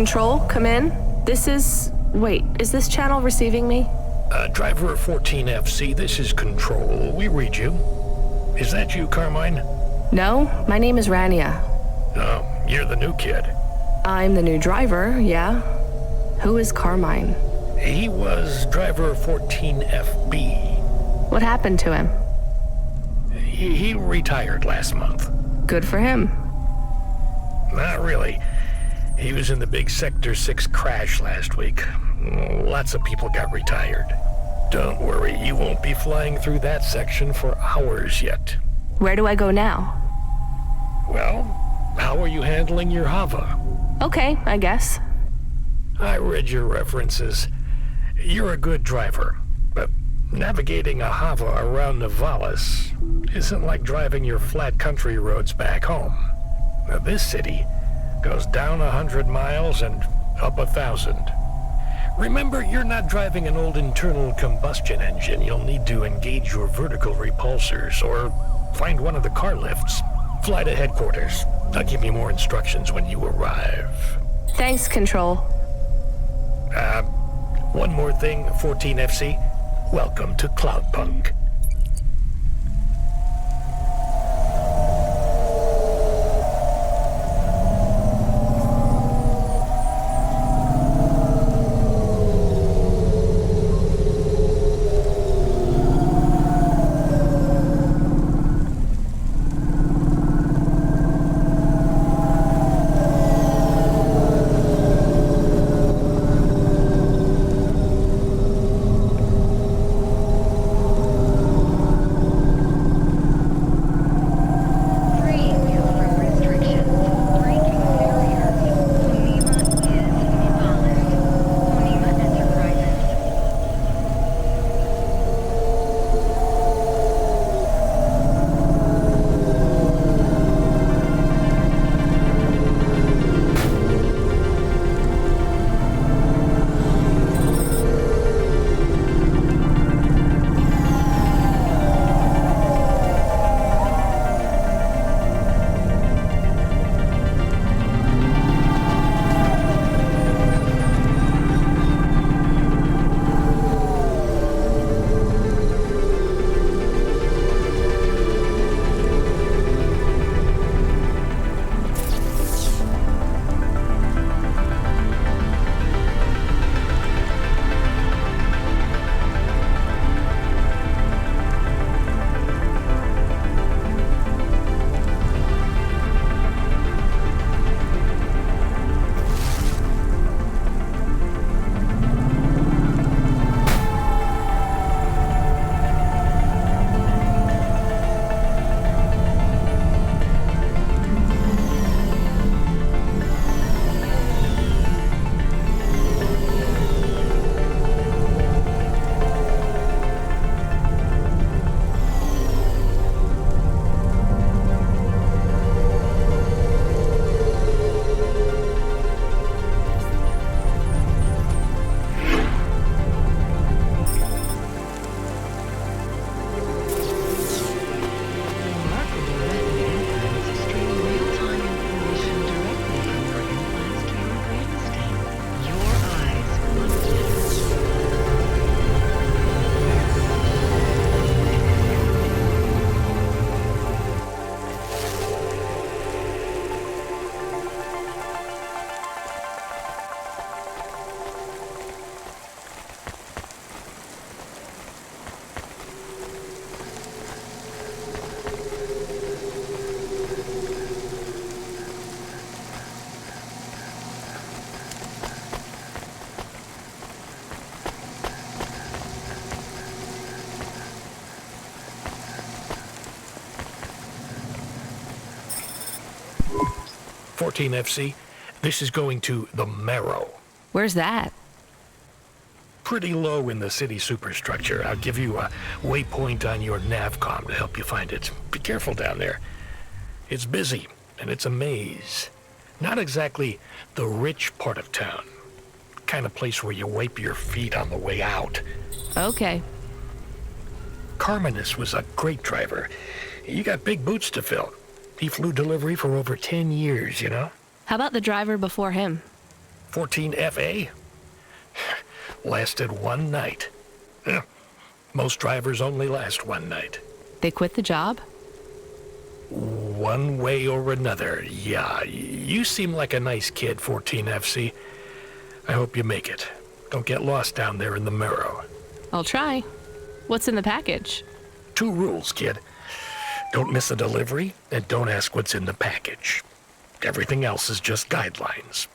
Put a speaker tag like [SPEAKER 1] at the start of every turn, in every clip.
[SPEAKER 1] Control, come in. This is... Wait, is this channel receiving me?
[SPEAKER 2] Driver 14FC, this is Control. We read you. Is that you, Carmine?
[SPEAKER 1] No, my name is Rania.
[SPEAKER 2] Oh, you're the new kid.
[SPEAKER 1] I'm the new driver, yeah. Who is Carmine?
[SPEAKER 2] He was driver 14FB.
[SPEAKER 1] What happened to him?
[SPEAKER 2] He retired last month.
[SPEAKER 1] Good for him.
[SPEAKER 2] Not really. He was in the big Sector 6 crash last week. Lots of people got retired. Don't worry, you won't be flying through that section for hours yet.
[SPEAKER 1] Where do I go now?
[SPEAKER 2] Well, how are you handling your Hava?
[SPEAKER 1] Okay, I guess.
[SPEAKER 2] I read your references. You're a good driver, but navigating a Hava around Nivalis isn't like driving your flat country roads back home. Now, this city goes down 100 miles and up 1,000. Remember, you're not driving an old internal combustion engine. You'll need to engage your vertical repulsors or find one of the car lifts. Fly to headquarters. I'll give you more instructions when you arrive.
[SPEAKER 1] Thanks, Control.
[SPEAKER 2] One more thing, 14FC. Welcome to Cloudpunk. FC, this is going to the Marrow.
[SPEAKER 1] Where's that?
[SPEAKER 2] Pretty low in the city superstructure. I'll give you a waypoint on your navcom to help you find it. Be careful down there. It's busy, and it's a maze. Not exactly the rich part of town. Kind of place where you wipe your feet on the way out.
[SPEAKER 1] Okay.
[SPEAKER 2] Carminus was a great driver. You got big boots to fill. He flew delivery for over 10 years, you know?
[SPEAKER 1] How about the driver before him?
[SPEAKER 2] 14FA? Lasted one night. Huh. Most drivers only last one night.
[SPEAKER 1] They quit the job?
[SPEAKER 2] One way or another, yeah. You seem like a nice kid, 14FC. I hope you make it. Don't get lost down there in the Marrow.
[SPEAKER 1] I'll try. What's in the package?
[SPEAKER 2] 2 rules, kid. Don't miss a delivery, and don't ask what's in the package. Everything else is just guidelines.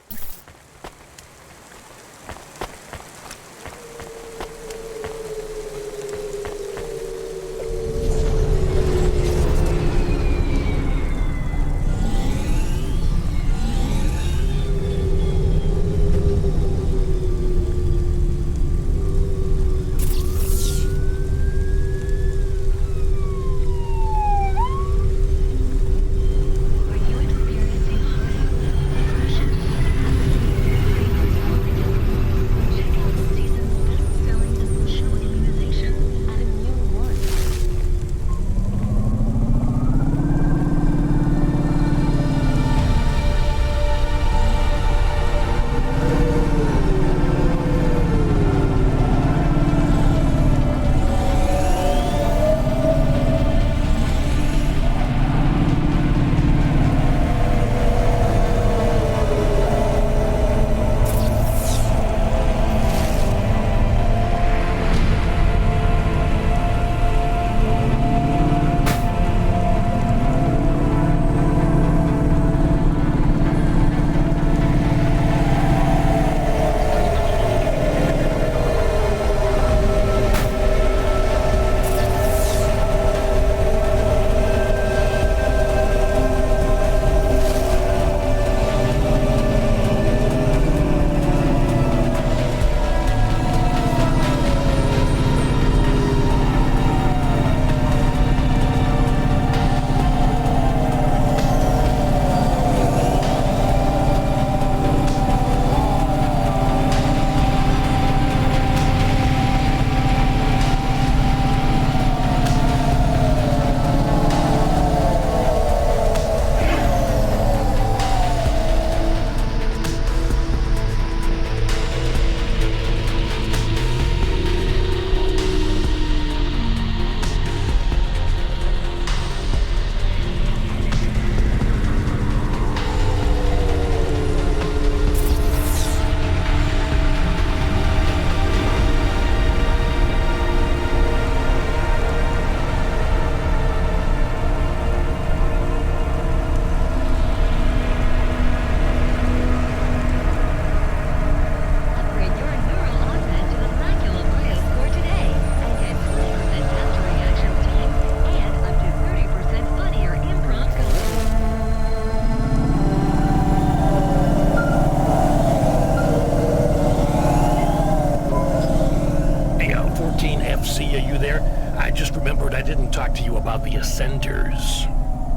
[SPEAKER 2] The ascenders.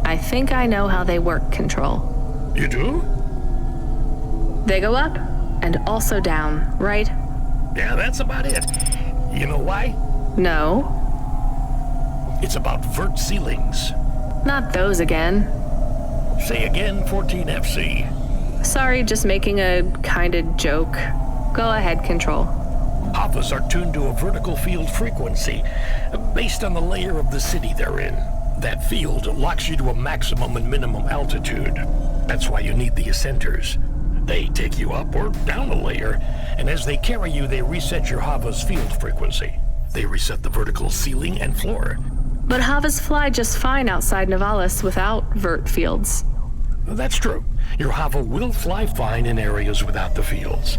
[SPEAKER 1] I think I know how they work, Control.
[SPEAKER 2] You do?
[SPEAKER 1] They go up and also down, right?
[SPEAKER 2] Yeah, that's about it. You know why?
[SPEAKER 1] No.
[SPEAKER 2] It's about vert ceilings.
[SPEAKER 1] Not those again.
[SPEAKER 2] Say again, 14FC.
[SPEAKER 1] Sorry, just making a kind of joke. Go ahead, Control.
[SPEAKER 2] Havas are tuned to a vertical field frequency based on the layer of the city they're in. That field locks you to a maximum and minimum altitude. That's why you need the ascenders. They take you up or down a layer, and as they carry you, they reset your Hava's field frequency. They reset the vertical ceiling and floor.
[SPEAKER 1] But Havas fly just fine outside Novalis without vert fields.
[SPEAKER 2] That's true. Your Hava will fly fine in areas without the fields.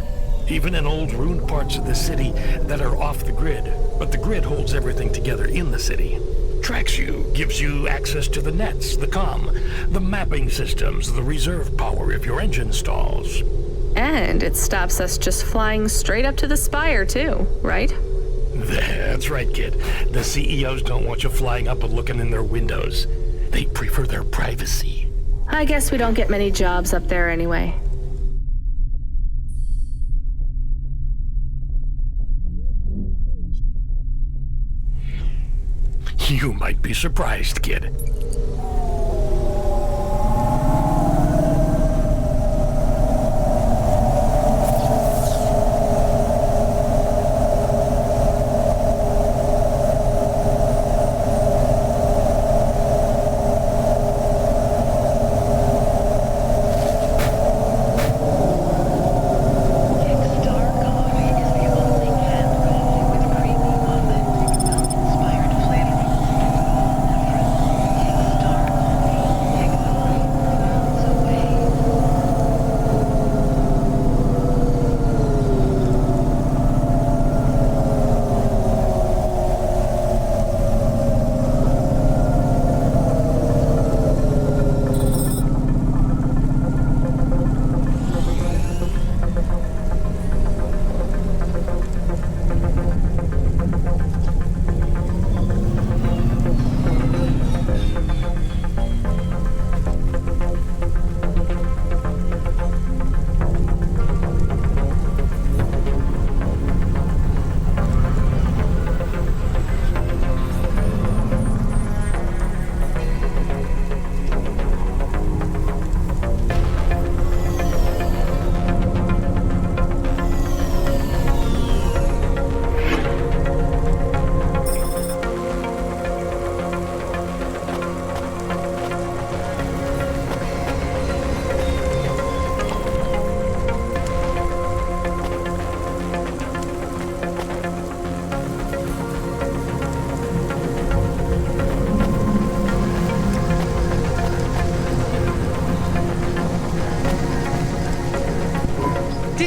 [SPEAKER 2] Even in old ruined parts of the city that are off the grid. But the grid holds everything together in the city. Tracks you, gives you access to the nets, the comm, the mapping systems, the reserve power if your engine stalls.
[SPEAKER 1] And it stops us just flying straight up to the spire too, right?
[SPEAKER 2] That's right, kid. The CEOs don't want you flying up and looking in their windows. They prefer their privacy.
[SPEAKER 1] I guess we don't get many jobs up there anyway.
[SPEAKER 2] You might be surprised, kid.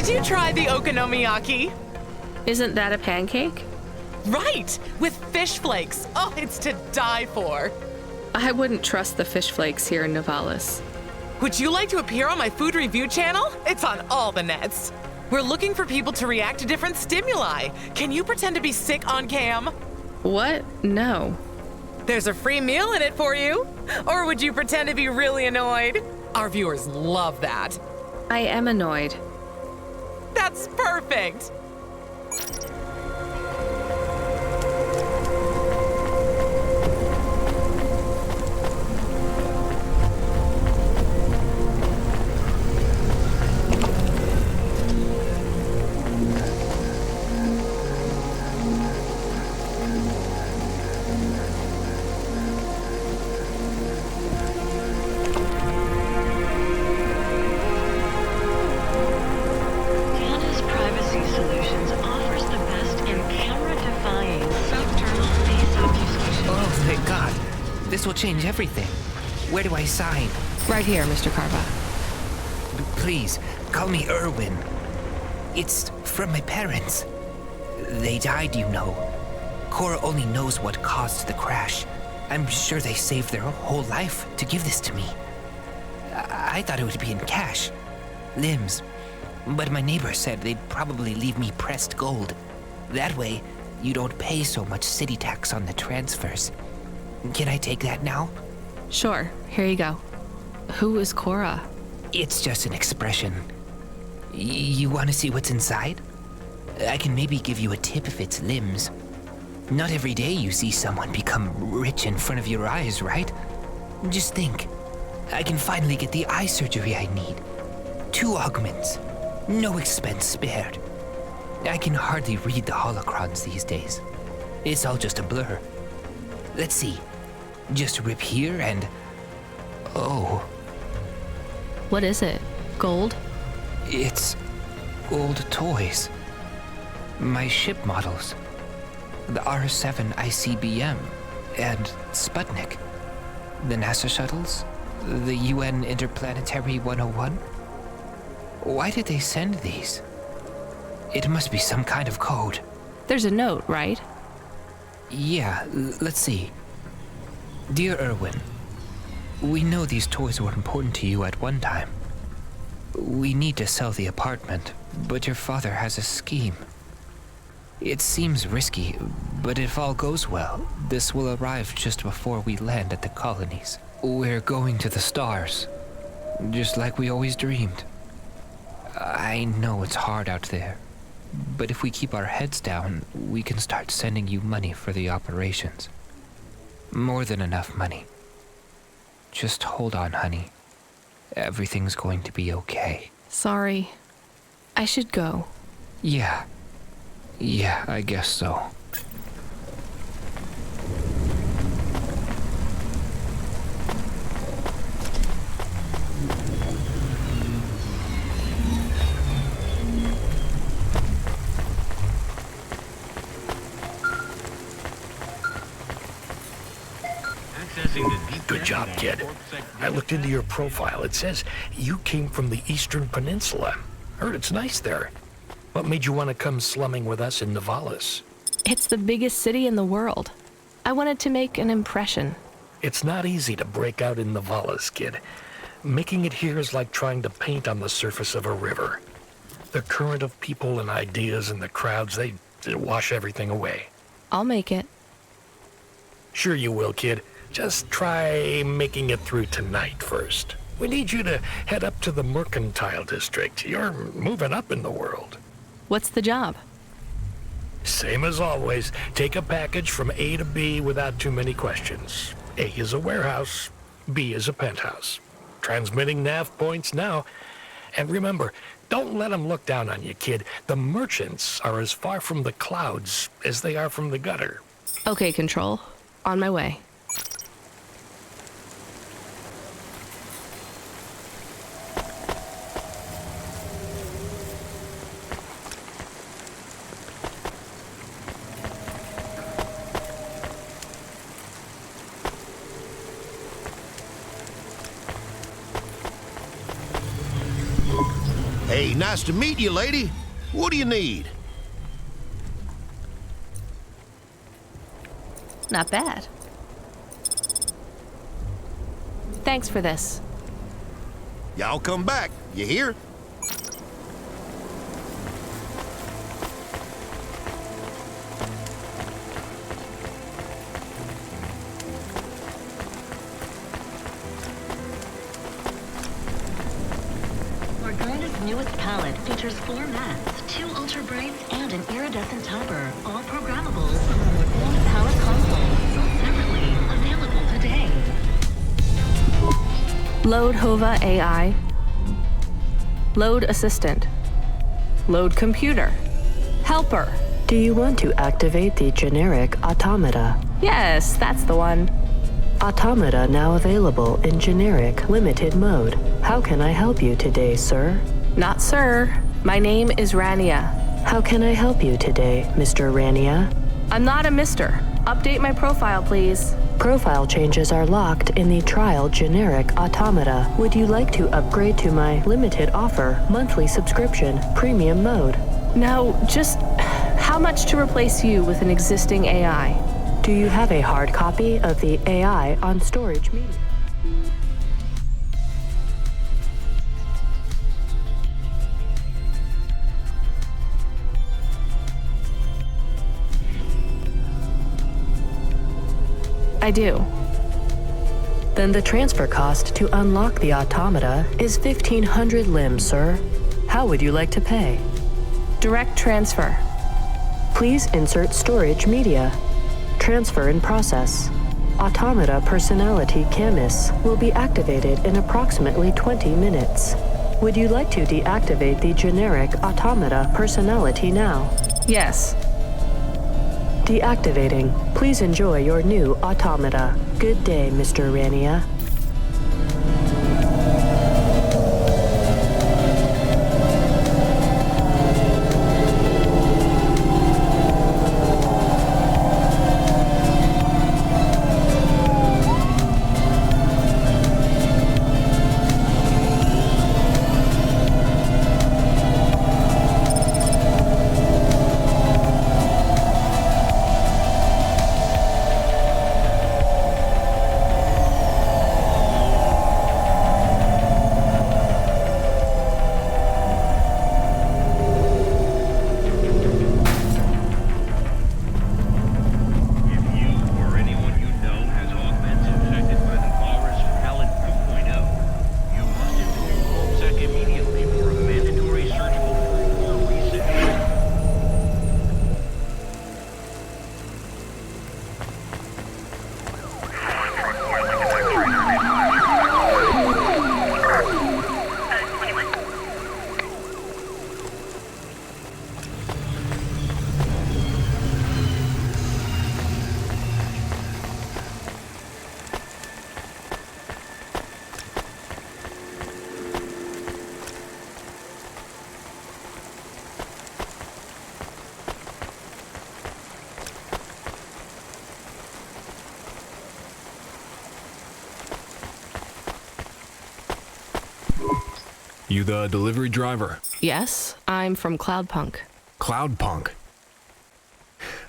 [SPEAKER 3] Did you try the okonomiyaki?
[SPEAKER 1] Isn't that a pancake?
[SPEAKER 3] Right, with fish flakes. Oh, it's to die for.
[SPEAKER 1] I wouldn't trust the fish flakes here in Novalis.
[SPEAKER 3] Would you like to appear on my food review channel? It's on all the nets. We're looking for people to react to different stimuli. Can you pretend to be sick on cam?
[SPEAKER 1] What? No.
[SPEAKER 3] There's a free meal in it for you. Or would you pretend to be really annoyed? Our viewers love that.
[SPEAKER 1] I am annoyed.
[SPEAKER 3] That's perfect.
[SPEAKER 4] This will change everything. Where do I sign?
[SPEAKER 1] Right here, Mr. Carva.
[SPEAKER 4] Please, call me Erwin. It's from my parents. They died, you know. Cora only knows what caused the crash. I'm sure they saved their whole life to give this to me. I thought it would be in cash. Limbs. But my neighbor said they'd probably leave me pressed gold. That way, you don't pay so much city tax on the transfers. Can I take that now?
[SPEAKER 1] Sure, here you go. Who is Cora?
[SPEAKER 4] It's just an expression. You want to see what's inside? I can maybe give you a tip if it's limbs. Not every day you see someone become rich in front of your eyes, right? Just think. I can finally get the eye surgery I need. 2 augments. No expense spared. I can hardly read the holocrons these days. It's all just a blur. Let's see. Just rip here and... Oh.
[SPEAKER 1] What is it? Gold?
[SPEAKER 4] It's old toys. My ship models. The R7 ICBM and Sputnik. The NASA shuttles. The UN Interplanetary 101. Why did they send these? It must be some kind of code.
[SPEAKER 1] There's a note, right?
[SPEAKER 4] Yeah, let's see. Dear Erwin, we know these toys were important to you at one time. We need to sell the apartment, but your father has a scheme. It seems risky, but if all goes well, this will arrive just before we land at the colonies. We're going to the stars, just like we always dreamed. I know it's hard out there, but if we keep our heads down, we can start sending you money for the operations. More than enough money. Just hold on, honey. Everything's going to be okay.
[SPEAKER 1] Sorry. I should go.
[SPEAKER 4] Yeah, I guess so.
[SPEAKER 2] Good job, kid. I looked into your profile. It says you came from the Eastern Peninsula. Heard it's nice there. What made you want to come slumming with us in Novalis?
[SPEAKER 1] It's the biggest city in the world. I wanted to make an impression.
[SPEAKER 2] It's not easy to break out in Novalis, kid. Making it here is like trying to paint on the surface of a river. The current of people and ideas and the crowds, they wash everything away.
[SPEAKER 1] I'll make it.
[SPEAKER 2] Sure you will, kid. Just try making it through tonight first. We need you to head up to the Mercantile District. You're moving up in the world.
[SPEAKER 1] What's the job?
[SPEAKER 2] Same as always. Take a package from A to B without too many questions. A is a warehouse. B is a penthouse. Transmitting nav points now. And remember, don't let them look down on you, kid. The merchants are as far from the clouds as they are from the gutter.
[SPEAKER 1] Okay, Control. On my way.
[SPEAKER 5] Hey, Hey, nice to meet you, lady. What do you need?
[SPEAKER 1] Not bad. Thanks for this.
[SPEAKER 5] Y'all come back. You hear?
[SPEAKER 6] Organa's newest palette features 4 mats, 2 ultra brights, and an iridescent topper, all programmable along with 1 palette console, sold separately, available today.
[SPEAKER 1] Load Hova AI. Load Assistant. Load Computer. Helper.
[SPEAKER 7] Do you want to activate the generic automata?
[SPEAKER 1] Yes, that's the one.
[SPEAKER 7] Automata now available in generic limited mode. How can I help you today, sir?
[SPEAKER 1] Not sir. My name is Rania.
[SPEAKER 7] How can I help you today, Mr. Rania?
[SPEAKER 1] I'm not a mister. Update my profile, please.
[SPEAKER 7] Profile changes are locked in the trial generic automata. Would you like to upgrade to my limited offer monthly subscription premium mode?
[SPEAKER 1] No, just how much to replace you with an existing AI?
[SPEAKER 7] Do you have a hard copy of the AI on storage media?
[SPEAKER 1] I do.
[SPEAKER 7] Then the transfer cost to unlock the automata is 1,500 limbs, sir. How would you like to pay?
[SPEAKER 1] Direct transfer.
[SPEAKER 7] Please insert storage media. Transfer in process. Automata personality Camus will be activated in approximately 20 minutes. Would you like to deactivate the generic automata personality now?
[SPEAKER 1] Yes.
[SPEAKER 7] Deactivating. Please enjoy your new automata. Good day, Mr. Rania.
[SPEAKER 8] You the delivery driver?
[SPEAKER 1] Yes, I'm from Cloudpunk.
[SPEAKER 8] Cloudpunk.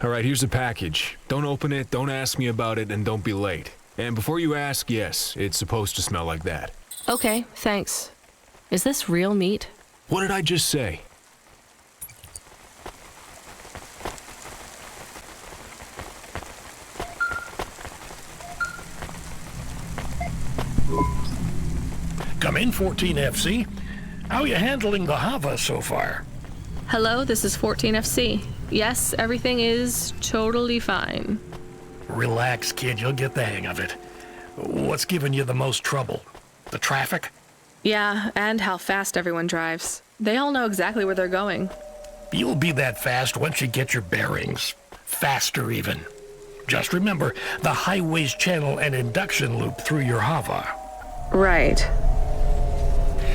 [SPEAKER 8] All right, here's the package. Don't open it, don't ask me about it, and don't be late. And before you ask, yes, it's supposed to smell like that.
[SPEAKER 1] Okay, thanks. Is this real meat?
[SPEAKER 8] What did I just say?
[SPEAKER 2] Come in, 14FC. How are you handling the Hava so far?
[SPEAKER 1] Hello, this is 14FC. Yes, everything is totally fine.
[SPEAKER 2] Relax, kid. You'll get the hang of it. What's giving you the most trouble? The traffic?
[SPEAKER 1] Yeah, and how fast everyone drives. They all know exactly where they're going.
[SPEAKER 2] You'll be that fast once you get your bearings. Faster, even. Just remember, the highways channel an induction loop through your Hava.
[SPEAKER 1] Right.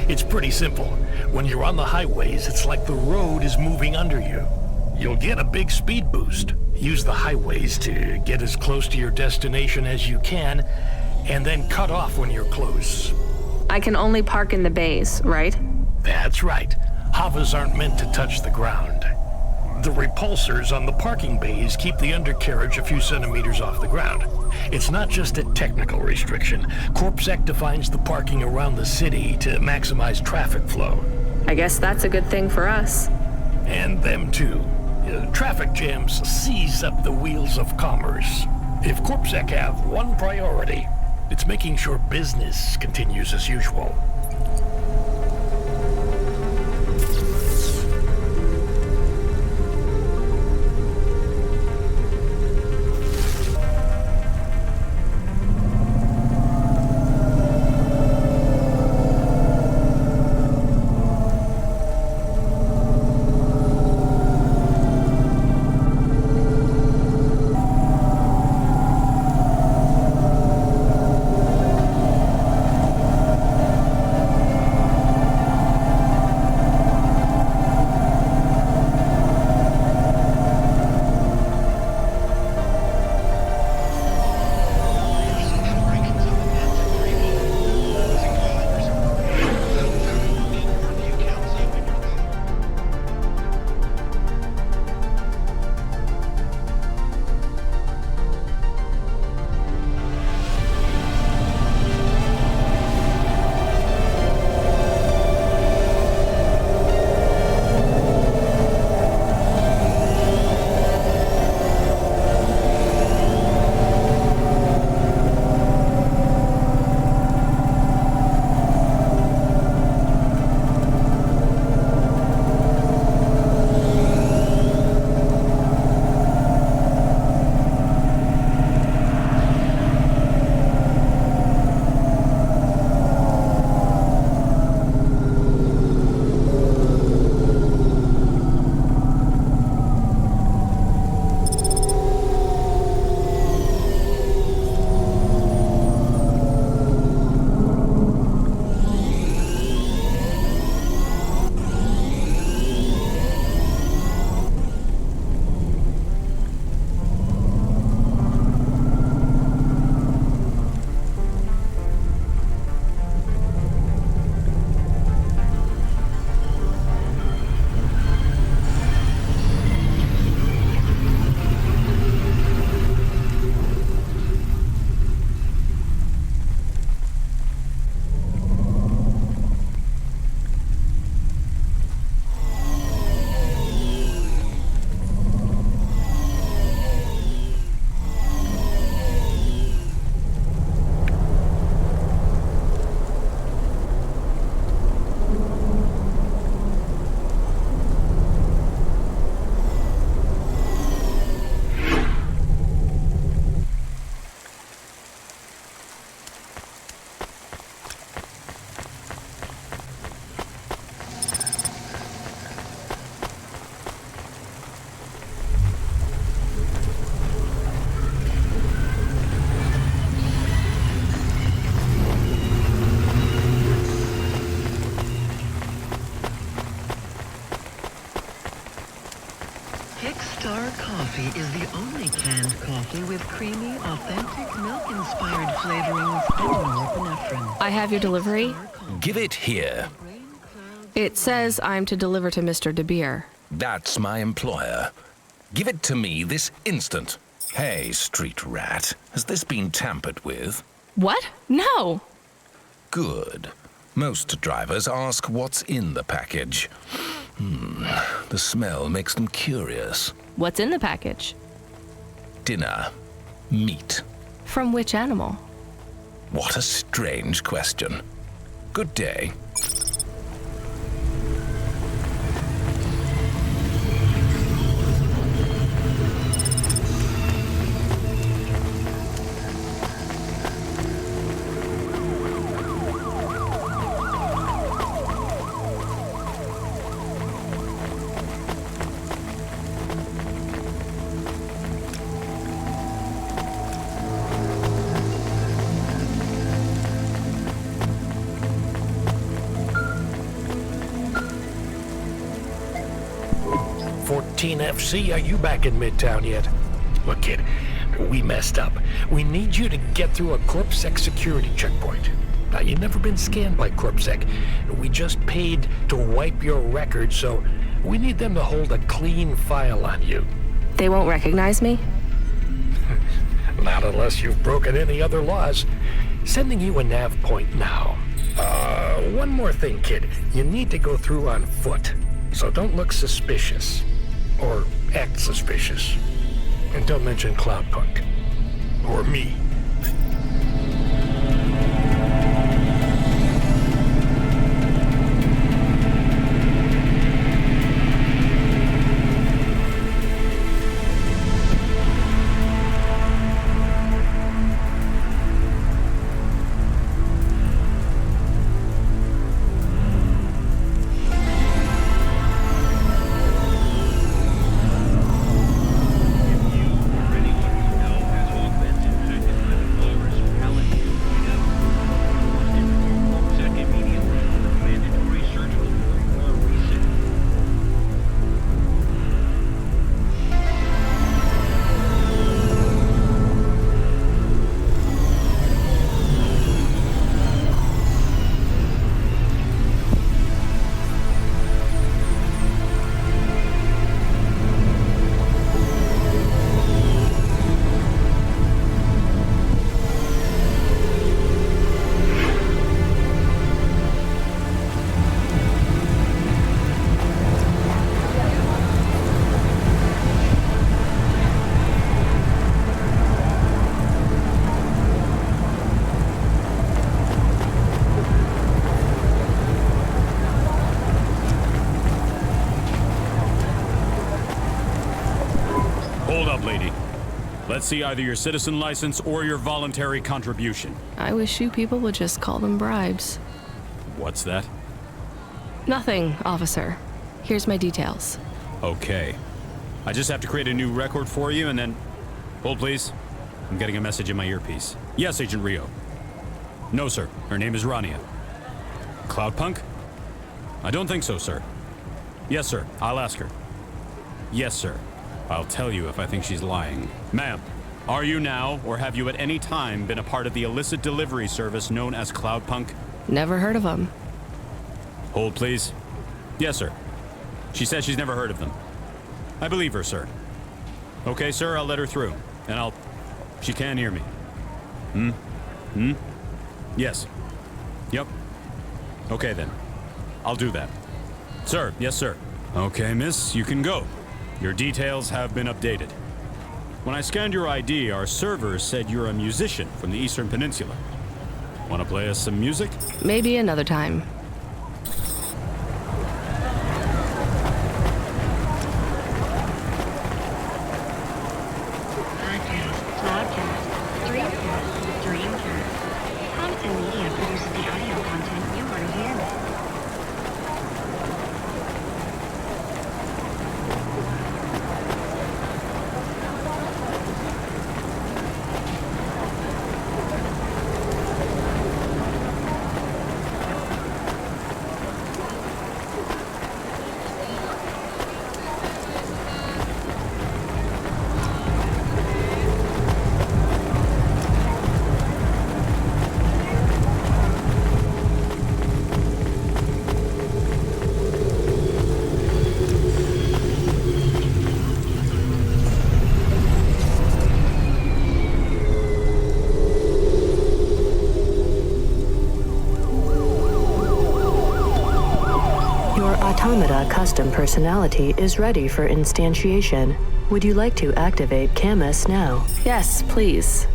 [SPEAKER 2] It's pretty simple. When you're on the highways, it's like the road is moving under you. You'll get a big speed boost. Use the highways to get as close to your destination as you can, and then cut off when you're close.
[SPEAKER 1] I can only park in the bays, right?
[SPEAKER 2] That's right. Havas aren't meant to touch the ground. The repulsors on the parking bays keep the undercarriage a few centimeters off the ground. It's not just a technical restriction. CorpSec defines the parking around the city to maximize traffic flow.
[SPEAKER 1] I guess that's a good thing for us.
[SPEAKER 2] And them too. Traffic jams seize up the wheels of commerce. If CorpSec have one priority, it's making sure business continues as usual.
[SPEAKER 9] Star Coffee is the only canned coffee with creamy, authentic, milk-inspired flavorings and norepinephrine.
[SPEAKER 1] I have your delivery.
[SPEAKER 10] Give it here.
[SPEAKER 1] It says I'm to deliver to Mr. De Beer.
[SPEAKER 10] That's my employer. Give it to me this instant. Hey, street rat, has this been tampered with?
[SPEAKER 1] What? No!
[SPEAKER 10] Good. Most drivers ask what's in the package. The smell makes them curious.
[SPEAKER 1] What's in the package?
[SPEAKER 10] Dinner. Meat.
[SPEAKER 1] From which animal?
[SPEAKER 10] What a strange question. Good day.
[SPEAKER 2] FC, are you back in Midtown yet? Look, kid, we messed up. We need you to get through a CorpSec security checkpoint. You've never been scanned by CorpSec. We just paid to wipe your record, so we need them to hold a clean file on you.
[SPEAKER 1] They won't recognize me?
[SPEAKER 2] Not unless you've broken any other laws. Sending you a nav point now. One more thing, kid. You need to go through on foot, so don't look suspicious. Or act suspicious. And don't mention Cloudpunk. Or me.
[SPEAKER 11] Let's see either your citizen license or your voluntary contribution.
[SPEAKER 1] I wish you people would just call them bribes.
[SPEAKER 11] What's that?
[SPEAKER 1] Nothing, officer. Here's my details.
[SPEAKER 11] Okay. I just have to create a new record for you and then... Hold, please. I'm getting a message in my earpiece. Yes, Agent Rio. No, sir. Her name is Rania. Cloudpunk? I don't think so, sir. Yes, sir. I'll ask her. Yes, sir. I'll tell you if I think she's lying. Ma'am, are you now, or have you at any time been a part of the illicit delivery service known as Cloudpunk?
[SPEAKER 1] Never heard of them.
[SPEAKER 11] Hold, please. Yes, sir. She says she's never heard of them. I believe her, sir. Okay, sir, I'll let her through. And she can hear me. Yes. Yep. Okay, then. I'll do that. Sir, yes, sir. Okay, miss, you can go. Your details have been updated. When I scanned your ID, our servers said you're a musician from the Eastern Peninsula. Want to play us some music?
[SPEAKER 1] Maybe another time.
[SPEAKER 6] Podcast, podcast, Dreamcast, Dreamcast. Thompson Media produces the audio content you want to hear.
[SPEAKER 7] Automata custom personality is ready for instantiation. Would you like to activate Camus now?
[SPEAKER 1] Yes, please.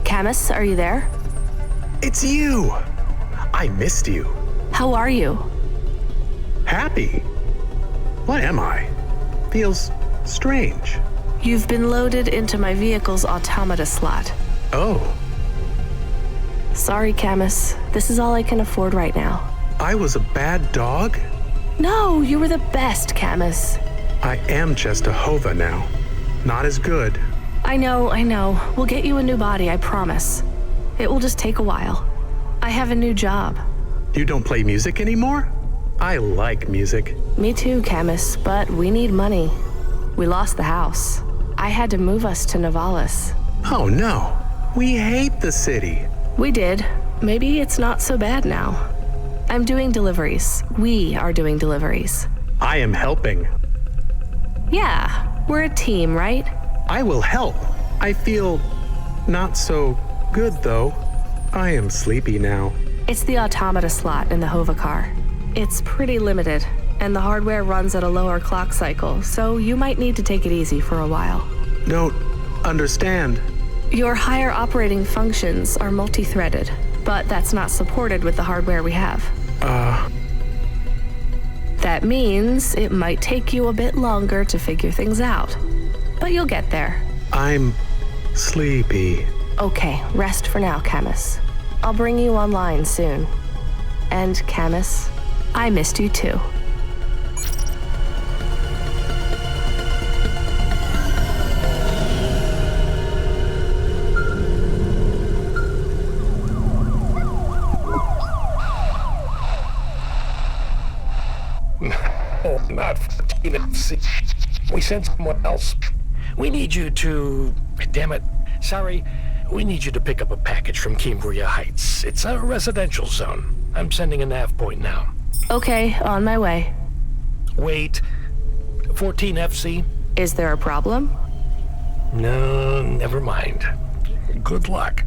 [SPEAKER 1] Camus, are you there?
[SPEAKER 12] It's you! I missed you.
[SPEAKER 1] How are you?
[SPEAKER 12] Happy. What am I? Feels strange.
[SPEAKER 1] You've been loaded into my vehicle's automata slot.
[SPEAKER 12] Oh.
[SPEAKER 1] Sorry, Camus. This is all I can afford right now.
[SPEAKER 12] I was a bad dog?
[SPEAKER 1] No, you were the best, Camus.
[SPEAKER 12] I am just a Hova now. Not as good.
[SPEAKER 1] I know. We'll get you a new body, I promise. It will just take a while. I have a new job.
[SPEAKER 12] You don't play music anymore? I like music.
[SPEAKER 1] Me too, Camus, but we need money. We lost the house. I I had to move us to Novalis.
[SPEAKER 12] Oh no. We hate the city.
[SPEAKER 1] We did. Maybe it's not so bad now. I'm doing deliveries. We are doing deliveries.
[SPEAKER 12] I am helping.
[SPEAKER 1] Yeah, we're a team, right?
[SPEAKER 12] I will help. I feel not so good, though. I am sleepy now.
[SPEAKER 1] It's the automata slot in the Hova car. It's pretty limited, and the hardware runs at a lower clock cycle, so you might need to take it easy for a while.
[SPEAKER 12] Don't understand.
[SPEAKER 1] Your higher operating functions are multi-threaded, but that's not supported with the hardware we have. That means it might take you a bit longer to figure things out, but you'll get there.
[SPEAKER 12] I'm sleepy.
[SPEAKER 1] Okay, rest for now, Camus. I'll bring you online soon. And Camus, I missed you too.
[SPEAKER 2] Oh, not we sent someone else. We need you to... Damn it. Sorry. We need you to pick up a package from Cambria Heights. It's a residential zone. I'm sending a nav point now.
[SPEAKER 1] Okay, on my way.
[SPEAKER 2] Wait. 14 FC?
[SPEAKER 1] Is there a problem?
[SPEAKER 2] No, never mind. Good luck.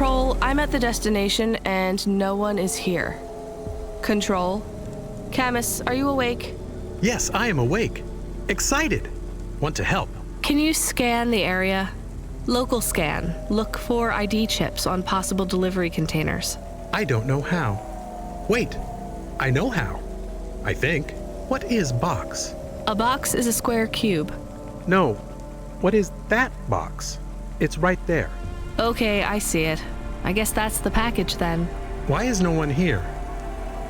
[SPEAKER 1] Control, I'm at the destination and no one is here. Control? Camus, are you awake?
[SPEAKER 12] Yes, I am awake. Excited. Want to help.
[SPEAKER 1] Can you scan the area? Local scan. Look for ID chips on possible delivery containers.
[SPEAKER 12] I don't know how. Wait, I know how. I think. What is box?
[SPEAKER 1] A box is a square cube.
[SPEAKER 12] No. What is that box? It's right there.
[SPEAKER 1] Okay, I see it. I guess that's the package then.
[SPEAKER 12] Why is no one here?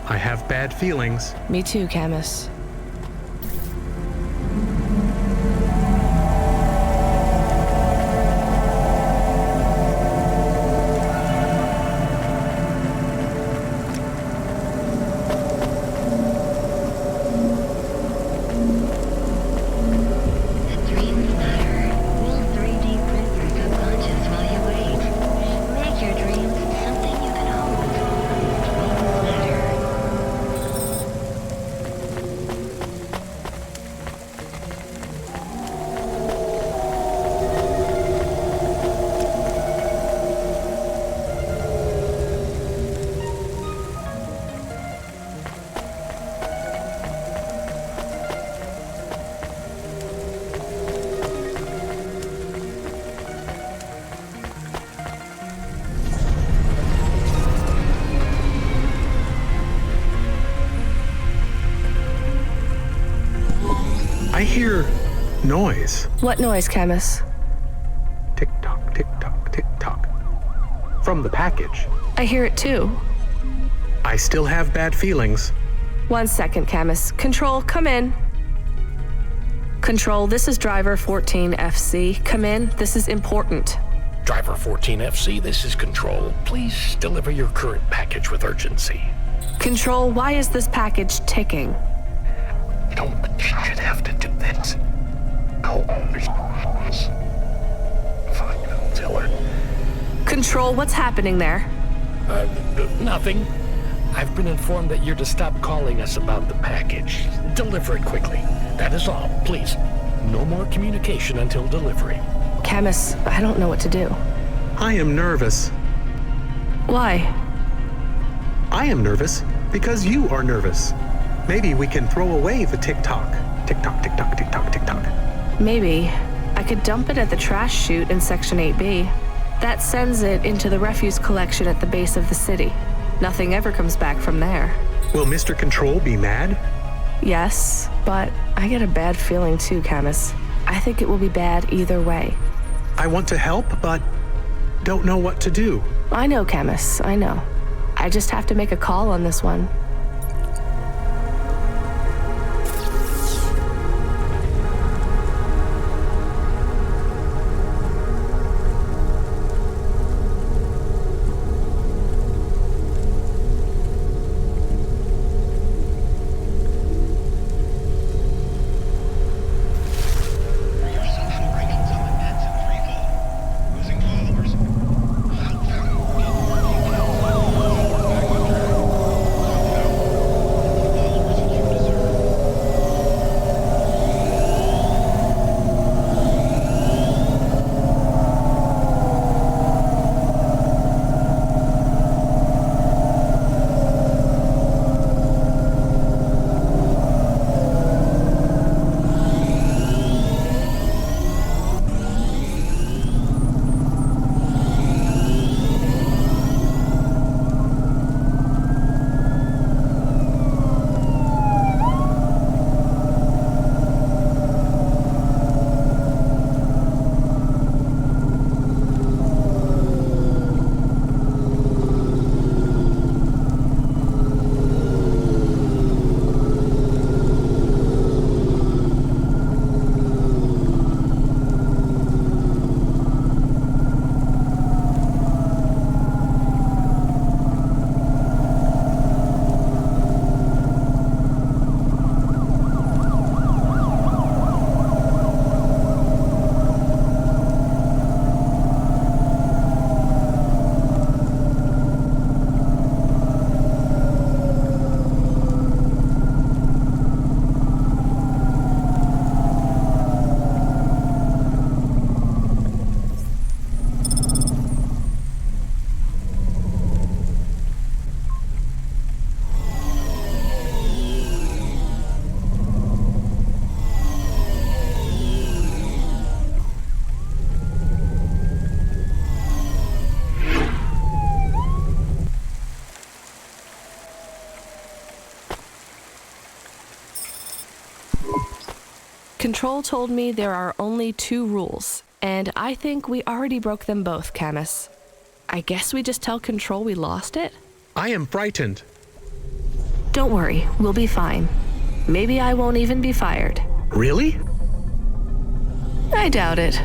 [SPEAKER 12] I have bad feelings.
[SPEAKER 1] Me too, Camus.
[SPEAKER 6] Make your dreams
[SPEAKER 12] I hear noise.
[SPEAKER 1] What noise, Camus?
[SPEAKER 12] Tick-tock, tick-tock, tick-tock. From the package.
[SPEAKER 1] I hear it too.
[SPEAKER 12] I still have bad feelings.
[SPEAKER 1] 1 second, Camus. Control, come in. Control, this is driver 14FC. Come in, this is important.
[SPEAKER 2] Driver 14FC, this is Control. Please deliver your current package with urgency.
[SPEAKER 1] Control, why is this package ticking?
[SPEAKER 2] Don't should have to do that. I'll always pause. Fine, I'll tell her.
[SPEAKER 1] Control, what's happening there?
[SPEAKER 2] Nothing. I've been informed that you're to stop calling us about the package. Deliver it quickly. That is all. Please, no more communication until delivery.
[SPEAKER 1] Camus, I don't know what to do.
[SPEAKER 12] I am nervous.
[SPEAKER 1] Why?
[SPEAKER 12] I am nervous because you are nervous. Maybe we can throw away the tick-tock. Tick-tock, tick-tock, tick-tock, tick-tock.
[SPEAKER 1] Maybe. I could dump it at the trash chute in Section 8B. That sends it into the refuse collection at the base of the city. Nothing ever comes back from there.
[SPEAKER 12] Will Mr. Control be mad?
[SPEAKER 1] Yes, but I get a bad feeling too, Camus. I think it will be bad either way.
[SPEAKER 12] I want to help, but don't know what to do.
[SPEAKER 1] I know, Camus, I know. I just have to make a call on this one. Control told me there are only 2 rules, and I think we already broke them both, Camus. I guess we just tell Control we lost it?
[SPEAKER 12] I am frightened.
[SPEAKER 1] Don't worry, we'll be fine. Maybe I won't even be fired.
[SPEAKER 12] Really?
[SPEAKER 1] I doubt it.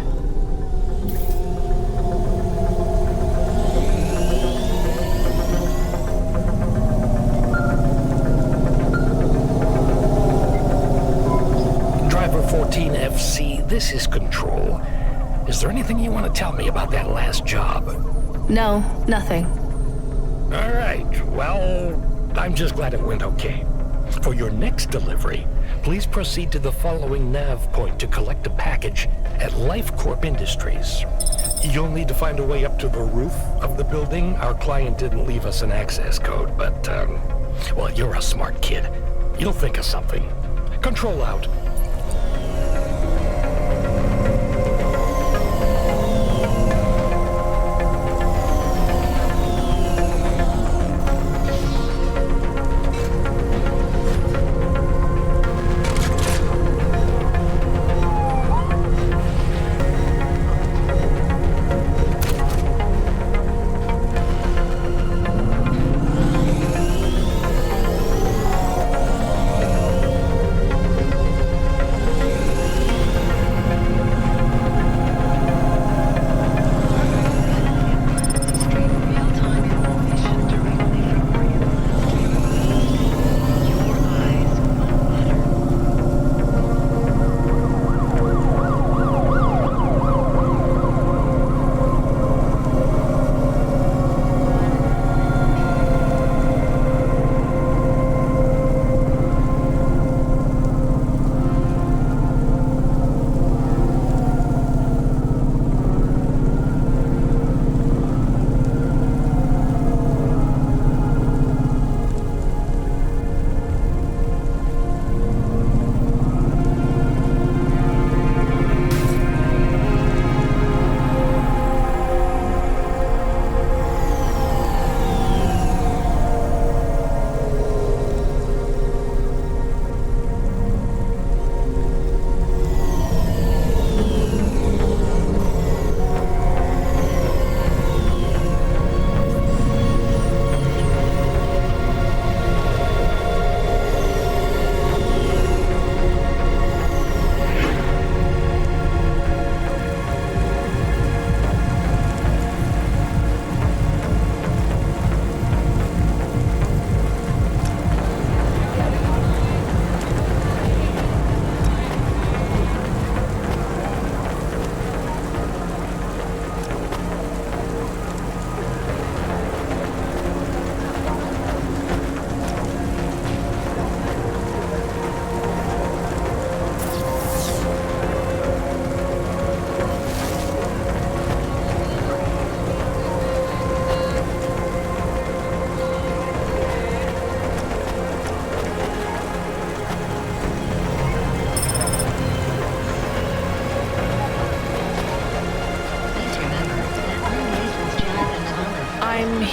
[SPEAKER 2] Driver 14FC, this is Control. Is there anything you want to tell me about that last job?
[SPEAKER 1] No, nothing.
[SPEAKER 2] All right, well, I'm just glad it went okay. For your next delivery, please proceed to the following nav point to collect a package at Life Corp Industries. You'll need to find a way up to the roof of the building. Our client didn't leave us an access code, but, well, you're a smart kid. You'll think of something. Control out.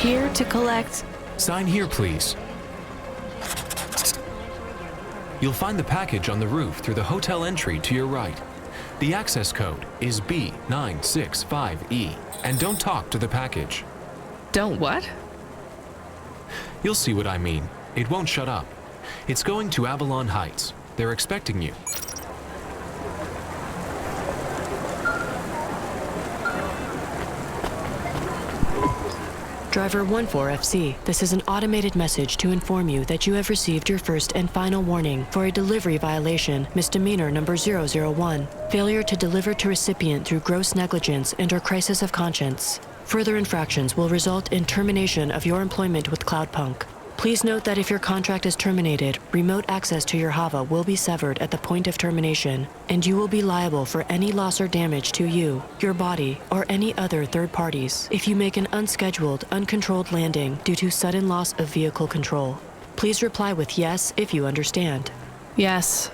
[SPEAKER 1] here to collect...
[SPEAKER 8] Sign here, please. You'll find the package on the roof through the hotel entry to your right. The access code is B965E, and don't talk to the package.
[SPEAKER 1] Don't what?
[SPEAKER 8] You'll see what I mean. It won't shut up. It's going to Avalon Heights. They're expecting you.
[SPEAKER 7] Driver 14FC, this is an automated message to inform you that you have received your first and final warning for a delivery violation, misdemeanor number 001, failure to deliver to recipient through gross negligence and/or crisis of conscience. Further infractions will result in termination of your employment with Cloudpunk. Please note that if your contract is terminated, remote access to your Hava will be severed at the point of termination, and you will be liable for any loss or damage to you, your body, or any other third parties if you make an unscheduled, uncontrolled landing due to sudden loss of vehicle control. Please reply with yes if you understand.
[SPEAKER 1] Yes.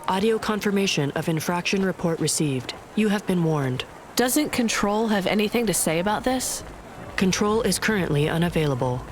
[SPEAKER 7] Audio confirmation of infraction report received. You have been warned.
[SPEAKER 1] Doesn't Control have anything to say about this?
[SPEAKER 7] Control is currently unavailable.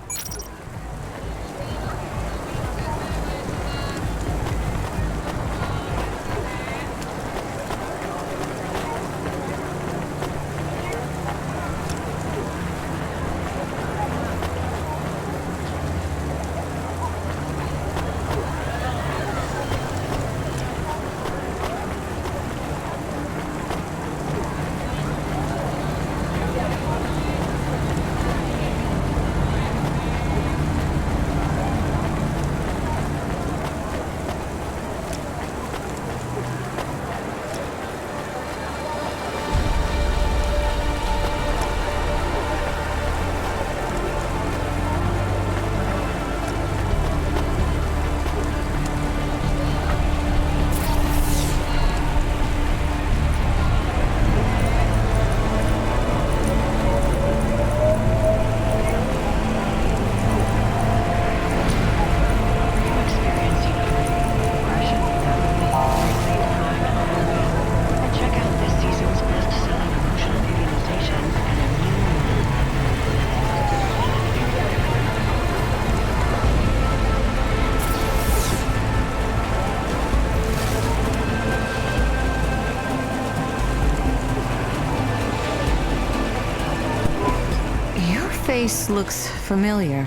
[SPEAKER 13] Face looks familiar.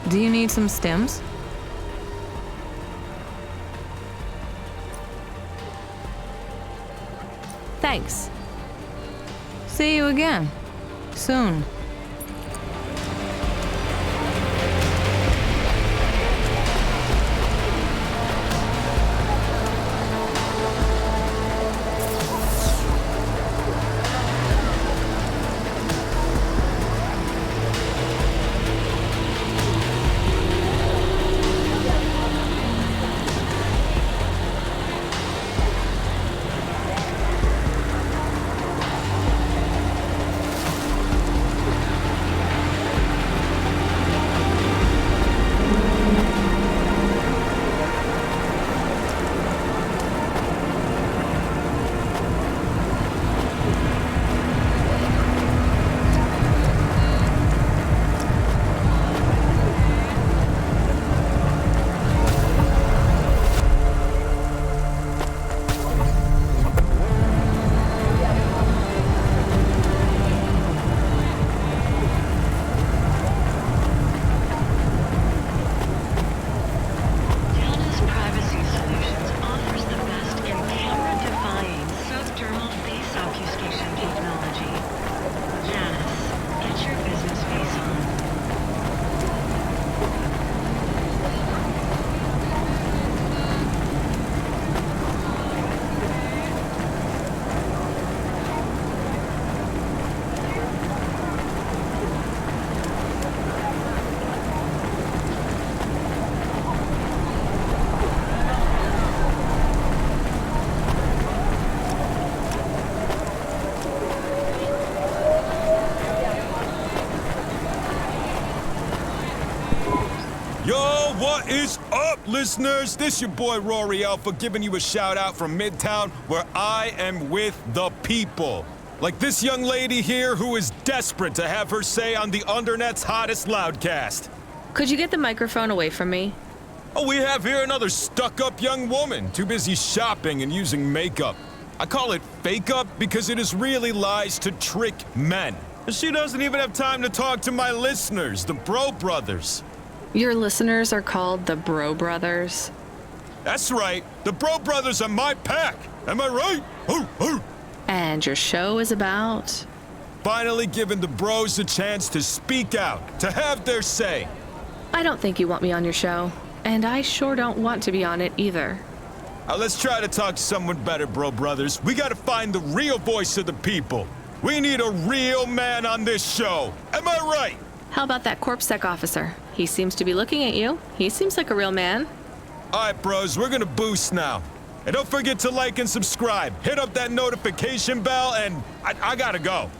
[SPEAKER 13] Do you need some stems?
[SPEAKER 1] Thanks.
[SPEAKER 13] See you again. Soon.
[SPEAKER 14] What is up, listeners? This your boy Rory Alpha giving you a shout out from Midtown, where I am with the people. Like this young lady here who is desperate to have her say on the Undernet's hottest loudcast.
[SPEAKER 1] Could you get the microphone away from me?
[SPEAKER 14] Oh, we have here another stuck-up young woman, too busy shopping and using makeup. I call it fake-up because it is really lies to trick men. She doesn't even have time to talk to my listeners, the Bro Brothers.
[SPEAKER 1] Your listeners are called the Bro Brothers?
[SPEAKER 14] That's right. The Bro Brothers are my pack. Am I right?
[SPEAKER 1] And your show is about?
[SPEAKER 14] Finally giving the bros a chance to speak out, to have their say.
[SPEAKER 1] I don't think you want me on your show. And I sure don't want to be on it either.
[SPEAKER 14] Now let's try to talk to someone better, Bro Brothers. We gotta find the real voice of the people. We need a real man on this show. Am I right?
[SPEAKER 1] How about that CorpSec officer? He seems to be looking at you. He seems like a real man.
[SPEAKER 14] All right, bros, we're gonna boost now. And don't forget to like and subscribe. Hit up that notification bell, and I gotta go.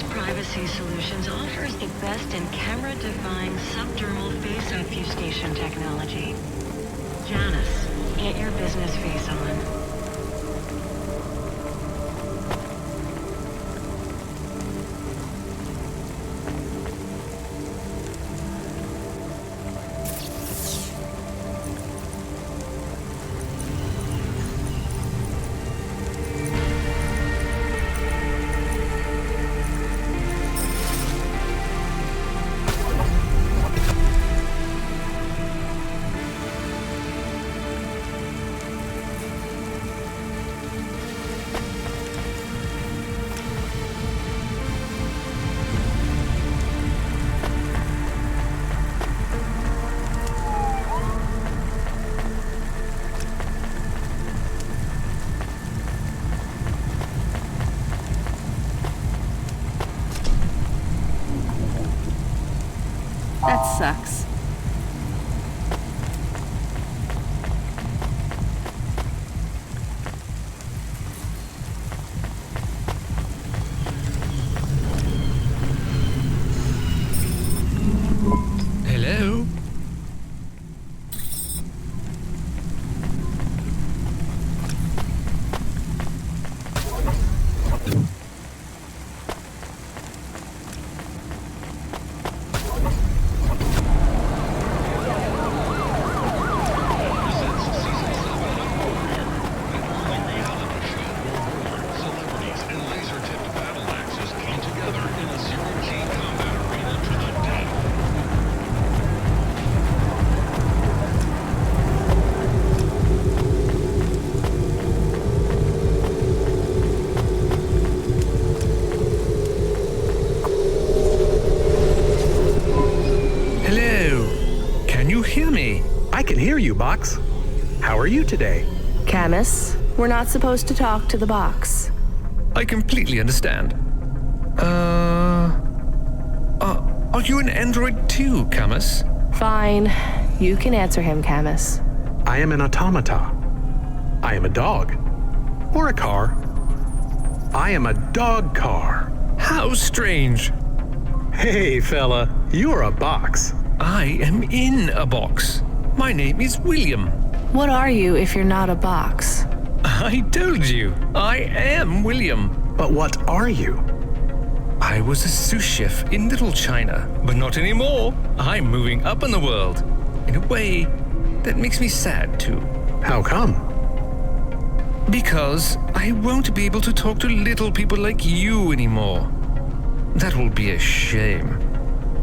[SPEAKER 6] Privacy Solutions offers the best in camera-defying subdermal face obfuscation technology. Janice, get your business face on.
[SPEAKER 12] box. How are you today?
[SPEAKER 1] Camus, we're not supposed to talk to the box.
[SPEAKER 15] I completely understand. Are you an android too, Camus?
[SPEAKER 1] Fine. You can answer him, Camus.
[SPEAKER 12] I am an automata. I am a dog. Or a car. I am a dog car.
[SPEAKER 15] How strange.
[SPEAKER 12] Hey, fella, you're a box.
[SPEAKER 15] I am in a box. My name is William.
[SPEAKER 1] What are you if you're not a box?
[SPEAKER 15] I told you, I am William.
[SPEAKER 12] But what are you?
[SPEAKER 15] I was a sous chef in Little China, but not anymore. I'm moving up in the world. In a way, that makes me sad too.
[SPEAKER 12] How come?
[SPEAKER 15] Because I won't be able to talk to little people like you anymore. That will be a shame.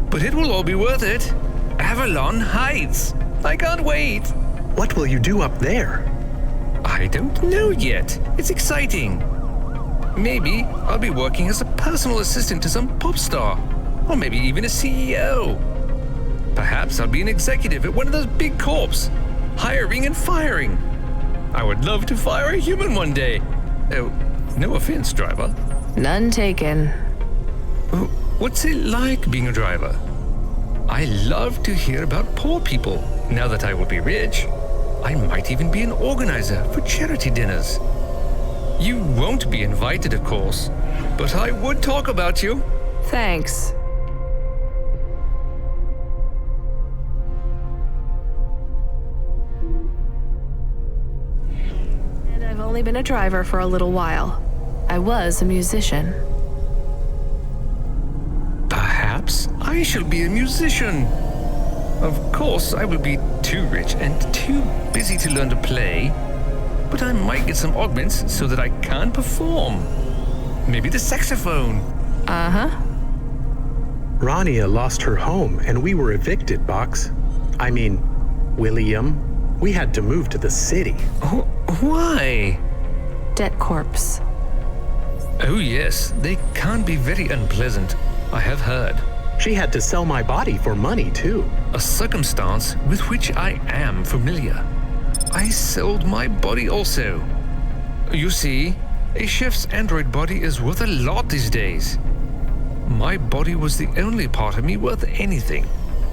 [SPEAKER 15] But it will all be worth it. Avalon Heights. I can't wait.
[SPEAKER 12] What will you do up there?
[SPEAKER 15] I don't know yet. It's exciting. Maybe I'll be working as a personal assistant to some pop star. Or maybe even a CEO. Perhaps I'll be an executive at one of those big corps, hiring and firing. I would love to fire a human one day. Oh, no offense, driver.
[SPEAKER 1] None taken.
[SPEAKER 15] What's it like being a driver? I love to hear about poor people. Now that I will be rich, I might even be an organizer for charity dinners. You won't be invited, of course, but I would talk about you.
[SPEAKER 1] Thanks. And I've only been a driver for a little while. I was a musician.
[SPEAKER 15] Perhaps I shall be a musician. Of course, I will be too rich and too busy to learn to play, but I might get some augments so that I can perform. Maybe the saxophone.
[SPEAKER 1] Uh-huh.
[SPEAKER 12] Rania lost her home and we were evicted, Box. I mean, William. We had to move to the city.
[SPEAKER 15] Why?
[SPEAKER 1] Debt corpse.
[SPEAKER 15] Oh yes, they can be very unpleasant. I have heard.
[SPEAKER 12] She had to sell my body for money, too.
[SPEAKER 15] A circumstance with which I am familiar. I sold my body also. You see, a chef's android body is worth a lot these days. My body was the only part of me worth anything.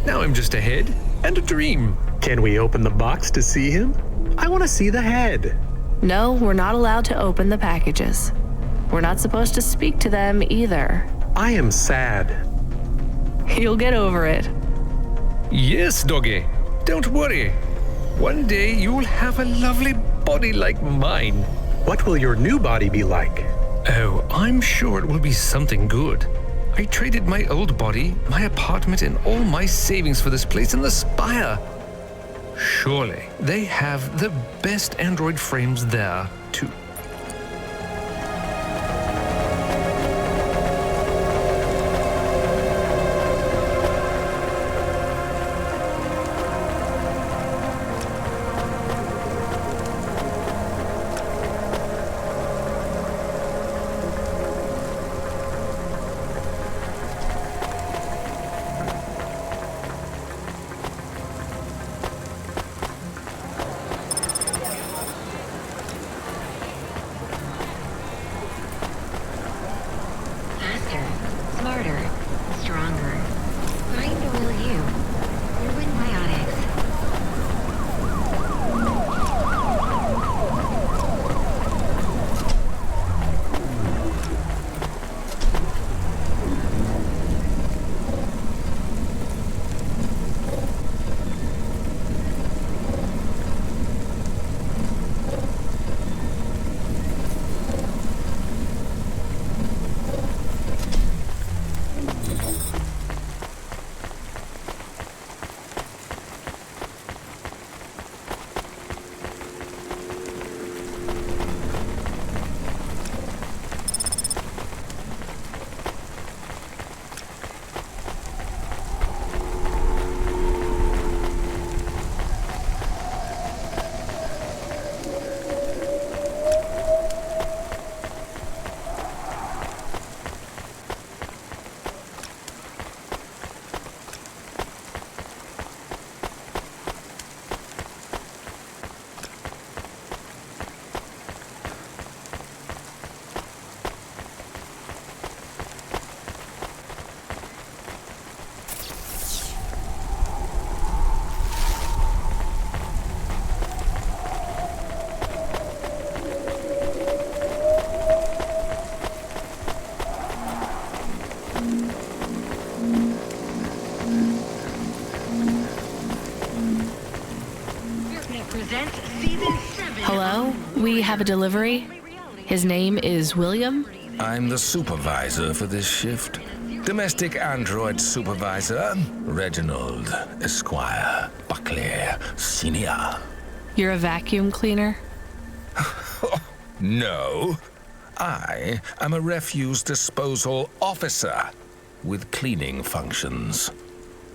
[SPEAKER 15] Now I'm just a head and a dream.
[SPEAKER 12] Can we open the box to see him? I want to see the head.
[SPEAKER 1] No, we're not allowed to open the packages. We're not supposed to speak to them either.
[SPEAKER 12] I am sad.
[SPEAKER 1] You'll get over it.
[SPEAKER 15] Yes, doggy. Don't worry. One day you'll have a lovely body like mine.
[SPEAKER 12] What will your new body be like?
[SPEAKER 15] Oh, I'm sure it will be something good. I traded my old body, my apartment, and all my savings for this place in the Spire. Surely they have the best android frames there, too.
[SPEAKER 1] Hello? We have a delivery. His name is William.
[SPEAKER 10] I'm the supervisor for this shift. Domestic android supervisor, Reginald Esquire Buckley Sr.
[SPEAKER 1] You're a vacuum cleaner?
[SPEAKER 10] No. I am a refuse disposal officer with cleaning functions.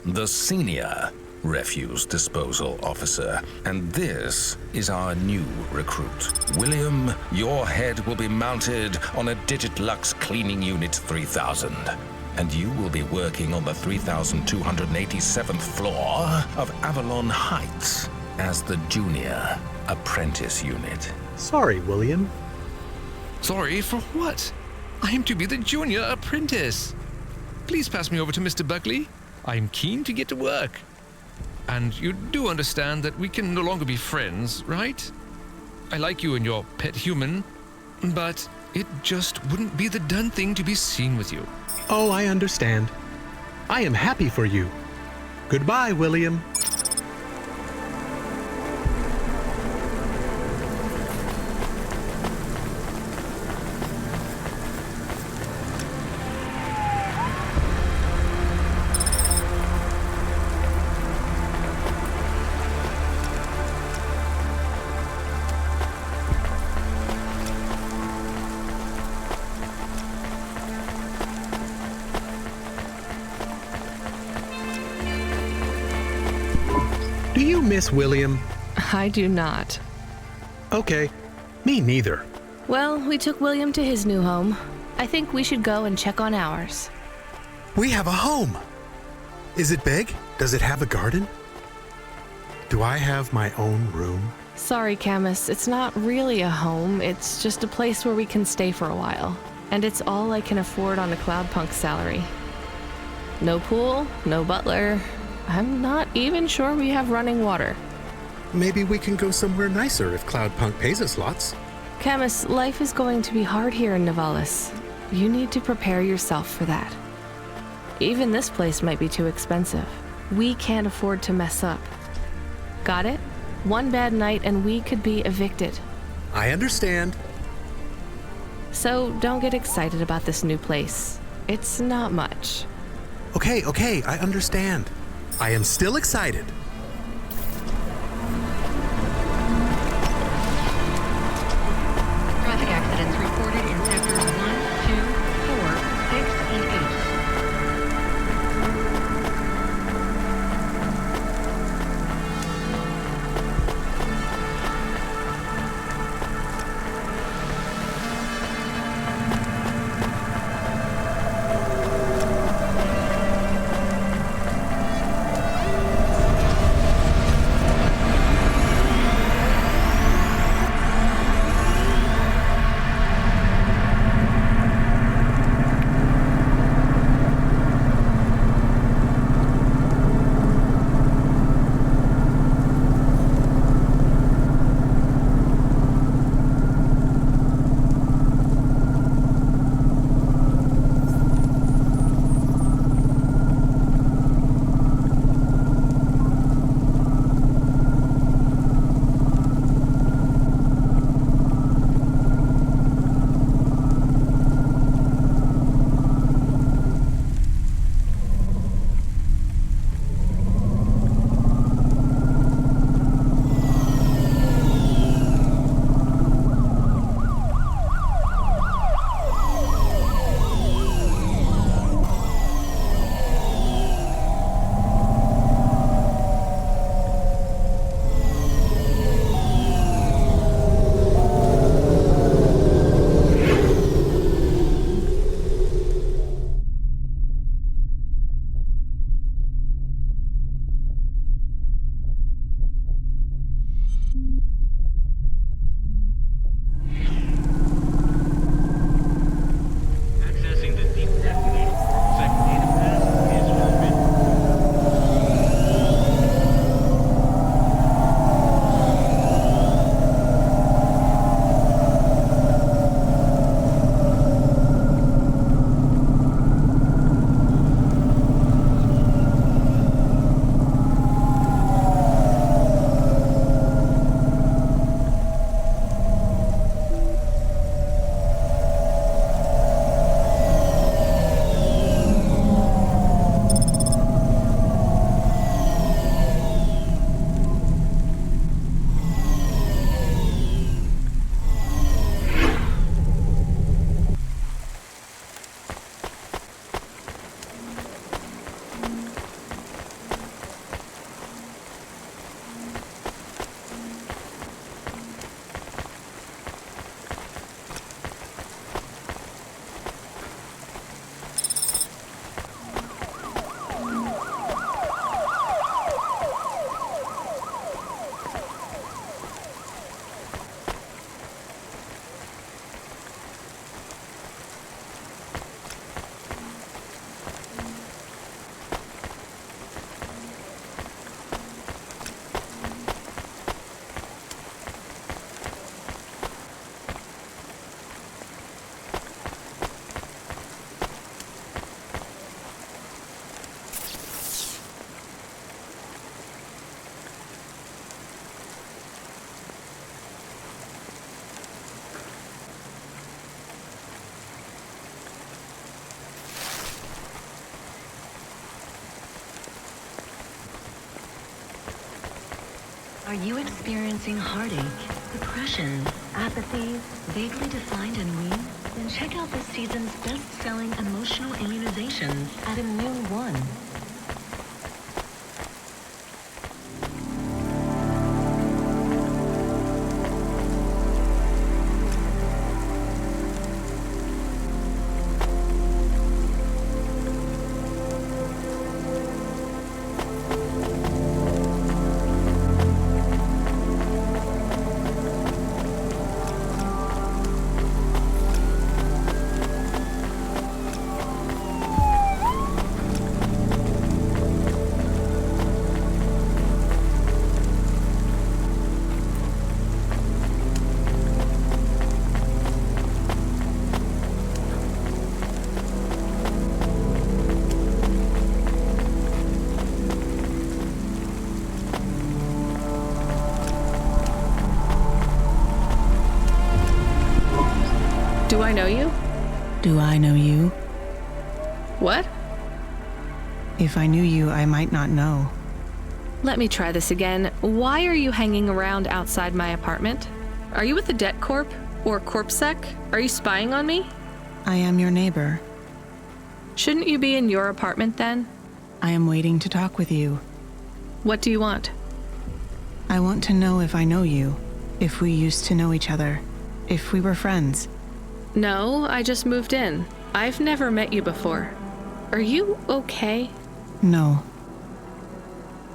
[SPEAKER 10] The senior refuse disposal officer. And this is our new recruit. William, your head will be mounted on a Digitlux Cleaning Unit 3000. And you will be working on the 3287th floor of Avalon Heights as the junior apprentice unit.
[SPEAKER 12] Sorry, William.
[SPEAKER 15] Sorry for what? I am to be the junior apprentice. Please pass me over to Mr. Buckley. I am keen to get to work. And you do understand that we can no longer be friends, right? I like you and your pet human, but it just wouldn't be the done thing to be seen with you.
[SPEAKER 12] Oh, I understand. I am happy for you. Goodbye, William. Do you miss William?
[SPEAKER 1] I do not.
[SPEAKER 12] Okay, me neither.
[SPEAKER 1] Well, we took William to his new home. I think we should go and check on ours.
[SPEAKER 16] We have a home. Is it big? Does it have a garden?
[SPEAKER 12] Do I have my own room?
[SPEAKER 1] Sorry, Camus, it's not really a home. It's just a place where we can stay for a while. And it's all I can afford on a Cloudpunk salary. No pool, no butler. I'm not even sure we have running water.
[SPEAKER 12] Maybe we can go somewhere nicer if Cloudpunk pays us lots.
[SPEAKER 1] Camus, life is going to be hard here in Nivalis. You need to prepare yourself for that. Even this place might be too expensive. We can't afford to mess up. Got it? One bad night and we could be evicted.
[SPEAKER 12] I understand.
[SPEAKER 1] So don't get excited about this new place. It's not much.
[SPEAKER 16] Okay, I understand. I am still excited.
[SPEAKER 6] Traffic accidents reported in sectors 1, 2, 4, 6, and 8. Are you experiencing heartache, depression, apathy, vaguely defined ennui? Then check out this season's best-selling emotional immunization at Immune One.
[SPEAKER 1] Do I know you?
[SPEAKER 17] Do I know you?
[SPEAKER 1] What?
[SPEAKER 17] If I knew you, I might not know.
[SPEAKER 1] Let me try this again. Why are you hanging around outside my apartment? Are you with the Det Corp? Or CorpSec? Are you spying on me?
[SPEAKER 17] I am your neighbor.
[SPEAKER 1] Shouldn't you be in your apartment then?
[SPEAKER 17] I am waiting to talk with you.
[SPEAKER 1] What do you want?
[SPEAKER 17] I want to know if I know you, if we used to know each other, if we were friends.
[SPEAKER 1] No, I just moved in. I've never met you before. Are you okay?
[SPEAKER 17] No.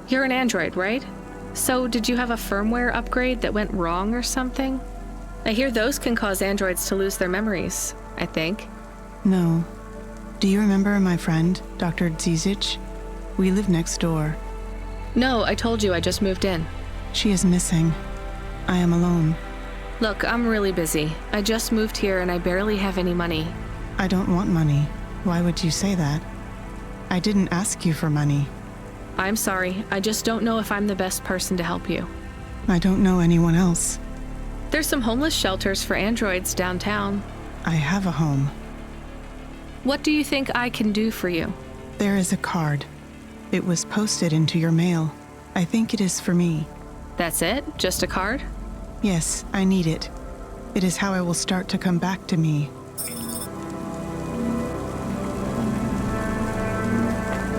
[SPEAKER 1] You're an android, right? So did you have a firmware upgrade that went wrong or something? I hear those can cause androids to lose their memories, I think.
[SPEAKER 17] No. Do you remember my friend, Dr. Zizic? We live next door.
[SPEAKER 1] No, I told you I just moved in.
[SPEAKER 17] She is missing. I am alone.
[SPEAKER 1] Look, I'm really busy. I just moved here and I barely have any money.
[SPEAKER 17] I don't want money. Why would you say that? I didn't ask you for money.
[SPEAKER 1] I'm sorry. I just don't know if I'm the best person to help you.
[SPEAKER 17] I don't know anyone else.
[SPEAKER 1] There's some homeless shelters for androids downtown.
[SPEAKER 17] I have a home.
[SPEAKER 1] What do you think I can do for you?
[SPEAKER 17] There is a card. It was posted into your mail. I think it is for me.
[SPEAKER 1] That's it? Just a card?
[SPEAKER 17] Yes, I need it. It is how I will start to come back to me.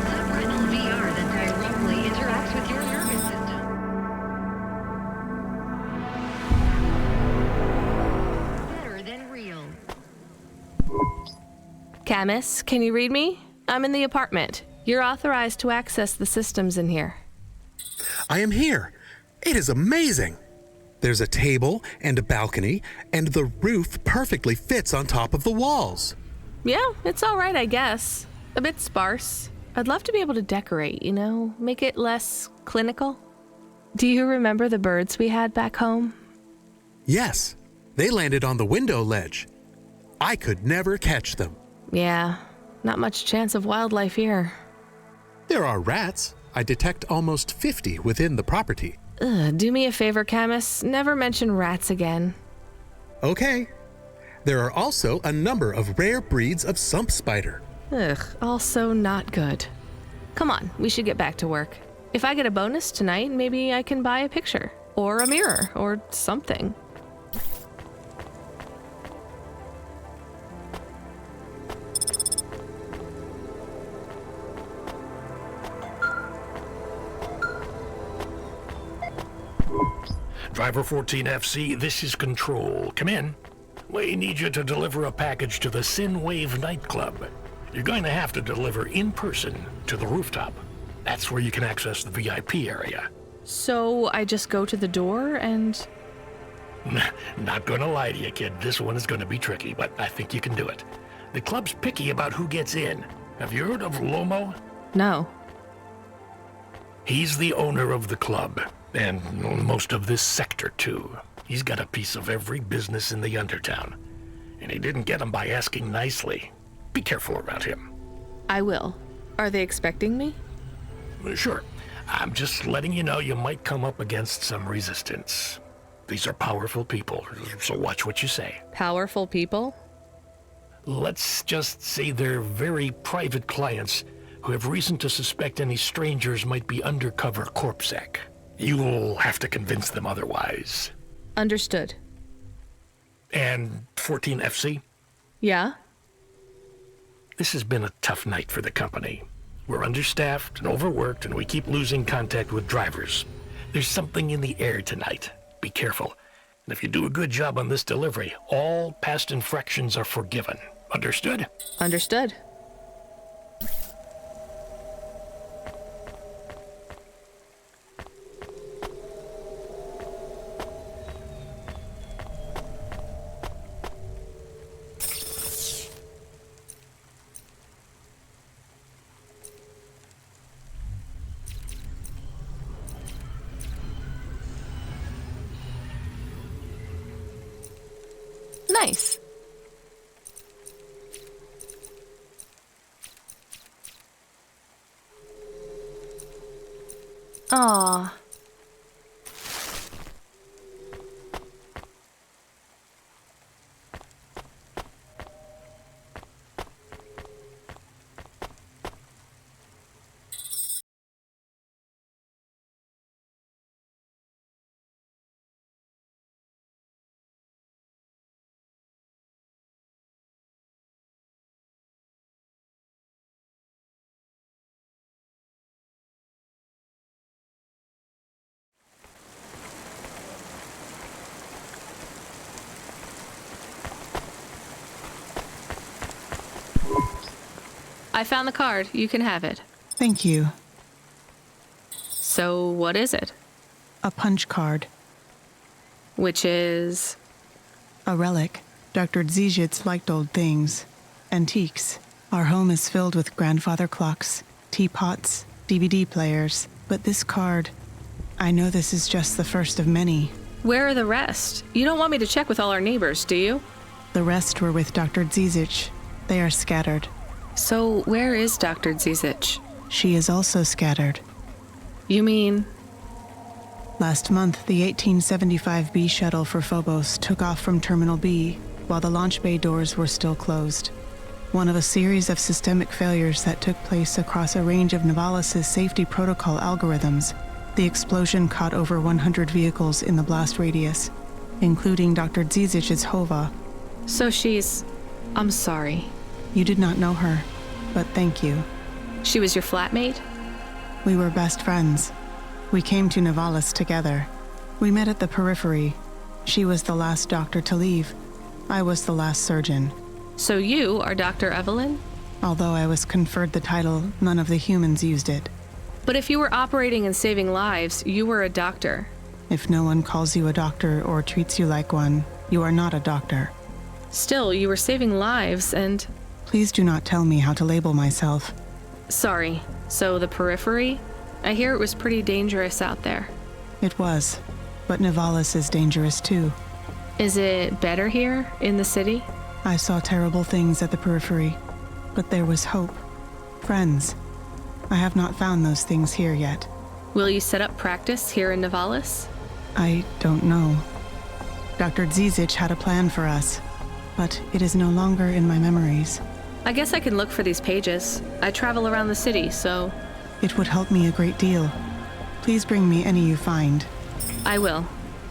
[SPEAKER 6] Subretinal VR that directly interacts with your nervous system. Better than real.
[SPEAKER 1] Camus, can you read me? I'm in the apartment. You're authorized to access the systems in here.
[SPEAKER 16] I am here. It is amazing. There's a table and a balcony, and the roof perfectly fits on top of the walls.
[SPEAKER 1] Yeah, it's all right, I guess. A bit sparse. I'd love to be able to decorate, you know, make it less clinical. Do you remember the birds we had back home?
[SPEAKER 16] Yes, they landed on the window ledge. I could never catch them.
[SPEAKER 1] Yeah, not much chance of wildlife here.
[SPEAKER 16] There are rats. I detect almost 50 within the property.
[SPEAKER 1] Ugh, do me a favor, Camus. Never mention rats again.
[SPEAKER 16] Okay. There are also a number of rare breeds of sump spider.
[SPEAKER 1] Ugh, also not good. Come on, we should get back to work. If I get a bonus tonight, maybe I can buy a picture. Or a mirror, or something.
[SPEAKER 2] Driver 14FC, this is Control. Come in. We need you to deliver a package to the Sinwave nightclub. You're going to have to deliver in person to the rooftop. That's where you can access the VIP area.
[SPEAKER 1] So I just go to the door and...
[SPEAKER 2] Not gonna lie to you, kid. This one is gonna be tricky, but I think you can do it. The club's picky about who gets in. Have you heard of Lomo?
[SPEAKER 1] No.
[SPEAKER 2] He's the owner of the club, and most of this sector, too. He's got a piece of every business in the Undertown. And he didn't get them by asking nicely. Be careful around him.
[SPEAKER 1] I will. Are they expecting me?
[SPEAKER 2] Sure. I'm just letting you know you might come up against some resistance. These are powerful people, so watch what you say.
[SPEAKER 1] Powerful people?
[SPEAKER 2] Let's just say they're very private clients who have reason to suspect any strangers might be undercover CorpSec. You'll have to convince them otherwise.
[SPEAKER 1] Understood.
[SPEAKER 2] And 14 FC?
[SPEAKER 1] Yeah?
[SPEAKER 2] This has been a tough night for the company. We're understaffed and overworked, and we keep losing contact with drivers. There's something in the air tonight. Be careful. And if you do a good job on this delivery, all past infractions are forgiven. Understood?
[SPEAKER 1] Understood. Nice. Aw. I found the card. You can have it.
[SPEAKER 17] Thank you.
[SPEAKER 1] So, what is it?
[SPEAKER 17] A punch card.
[SPEAKER 1] Which is?
[SPEAKER 17] A relic. Dr. Dzizhitz liked old things. Antiques. Our home is filled with grandfather clocks, teapots, DVD players. But this card, I know this is just the first of many.
[SPEAKER 1] Where are the rest? You don't want me to check with all our neighbors, do you?
[SPEAKER 17] The rest were with Dr. Dzizhitz. They are scattered.
[SPEAKER 1] So, where is Dr. Dzizhitz?
[SPEAKER 17] She is also scattered.
[SPEAKER 1] You mean?
[SPEAKER 17] Last month, the 1875 B shuttle for Phobos took off from Terminal B, while the launch bay doors were still closed. One of a series of systemic failures that took place across a range of Novalis' safety protocol algorithms, the explosion caught over 100 vehicles in the blast radius, including Dr. Dzizich's Hova.
[SPEAKER 1] So she's... I'm sorry.
[SPEAKER 17] You did not know her, but thank you.
[SPEAKER 1] She was your flatmate?
[SPEAKER 17] We were best friends. We came to Novalis together. We met at the periphery. She was the last doctor to leave. I was the last surgeon.
[SPEAKER 1] So you are Dr. Evelyn?
[SPEAKER 17] Although I was conferred the title, none of the humans used it.
[SPEAKER 1] But if you were operating and saving lives, you were a doctor.
[SPEAKER 17] If no one calls you a doctor or treats you like one, you are not a doctor.
[SPEAKER 1] Still, you were saving lives and...
[SPEAKER 17] Please do not tell me how to label myself.
[SPEAKER 1] Sorry. So the periphery? I hear it was pretty dangerous out there.
[SPEAKER 17] It was. But Novalis is dangerous too.
[SPEAKER 1] Is it better here, in the city?
[SPEAKER 17] I saw terrible things at the periphery. But there was hope. Friends. I have not found those things here yet.
[SPEAKER 1] Will you set up practice here in Novalis?
[SPEAKER 17] I don't know. Dr. Dzizich had a plan for us, but it is no longer in my memories.
[SPEAKER 1] I guess I can look for these pages. I travel around the city, so...
[SPEAKER 17] It would help me a great deal. Please bring me any you find.
[SPEAKER 1] I will.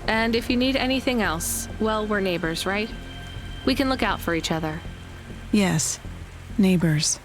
[SPEAKER 1] And if you need anything else, well, we're neighbors, right? We can look out for each other.
[SPEAKER 17] Yes, neighbors.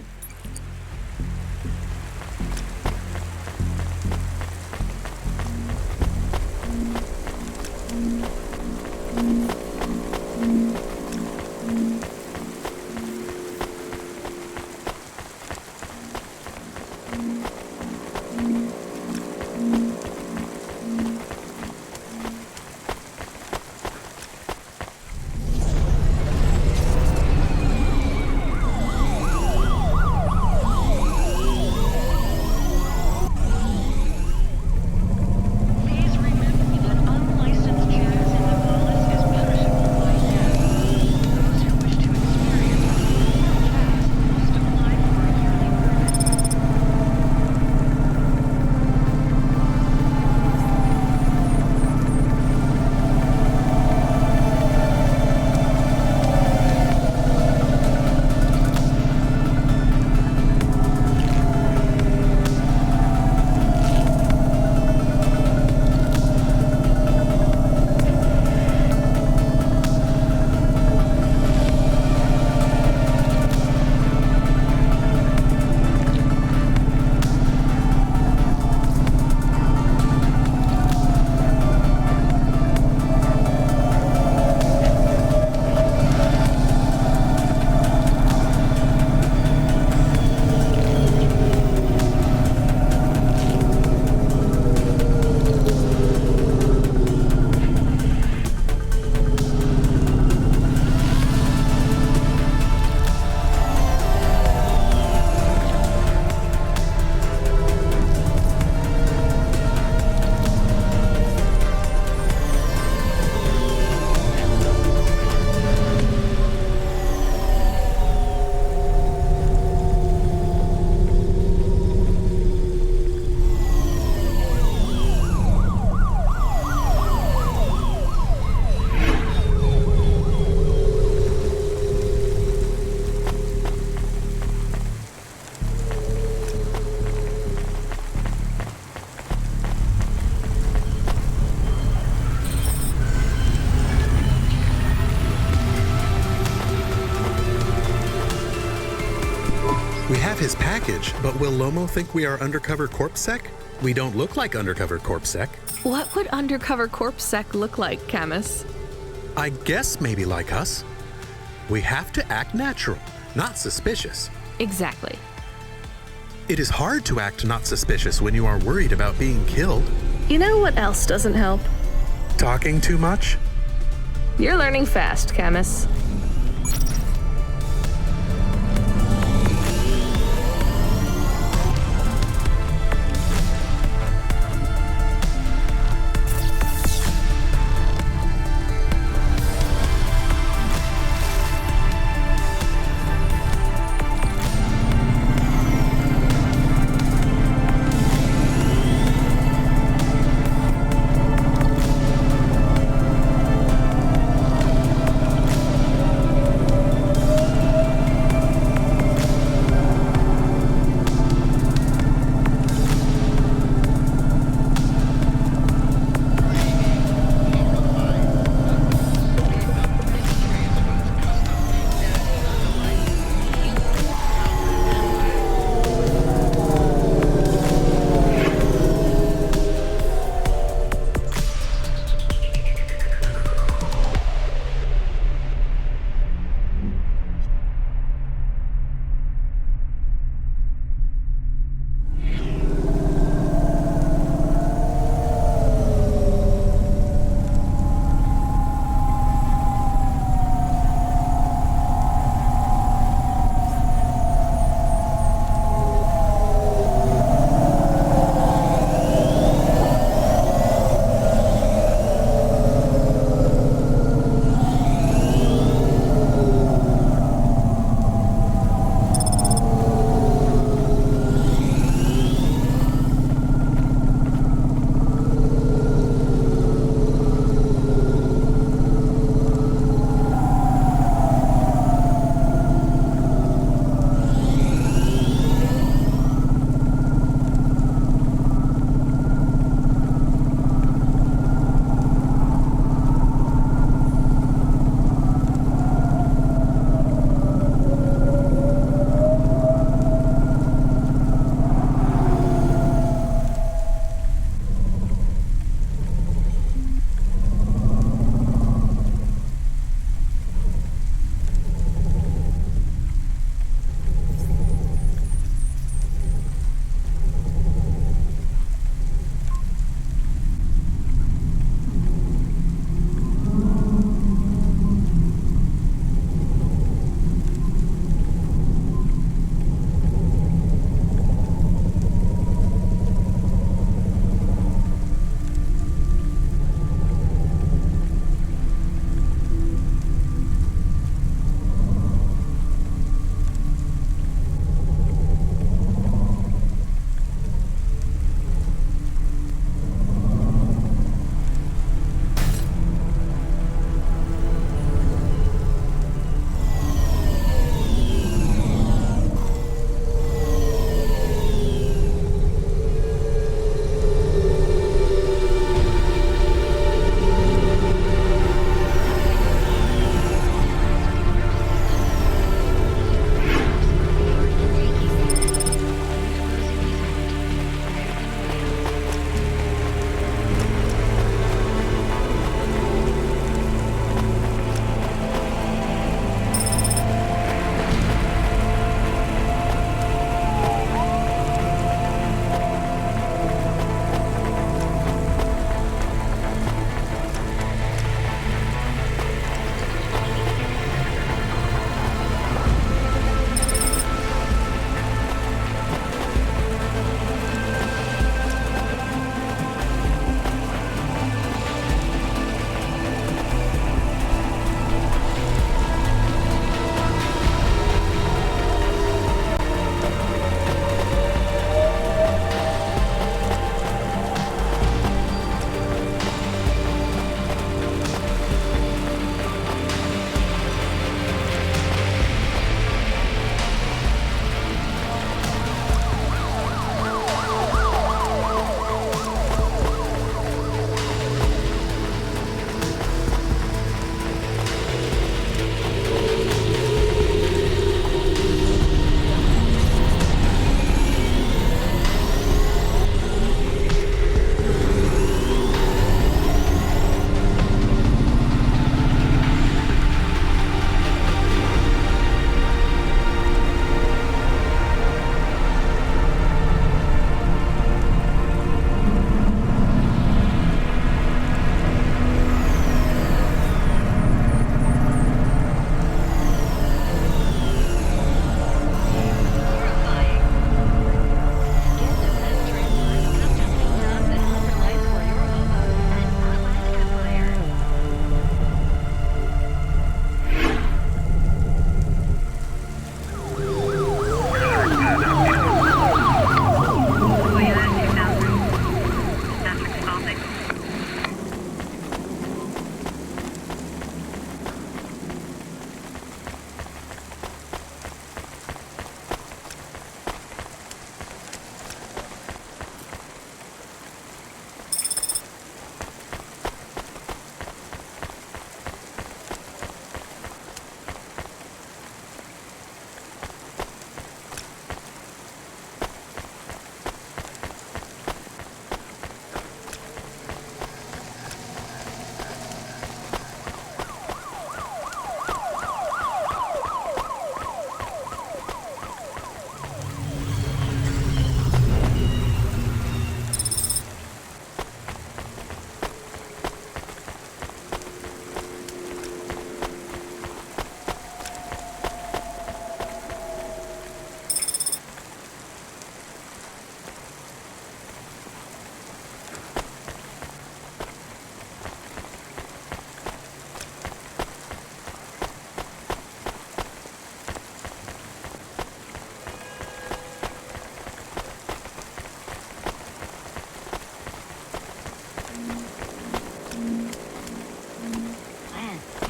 [SPEAKER 16] his package, but will Lomo think we are undercover corpsec? We don't look like undercover corpsec.
[SPEAKER 1] What would undercover corpsec look like, Camus?
[SPEAKER 16] I guess maybe like us. We have to act natural, not suspicious.
[SPEAKER 1] Exactly.
[SPEAKER 16] It is hard to act not suspicious when you are worried about being killed.
[SPEAKER 1] You know what else doesn't help?
[SPEAKER 16] Talking too much?
[SPEAKER 1] You're learning fast, Camus.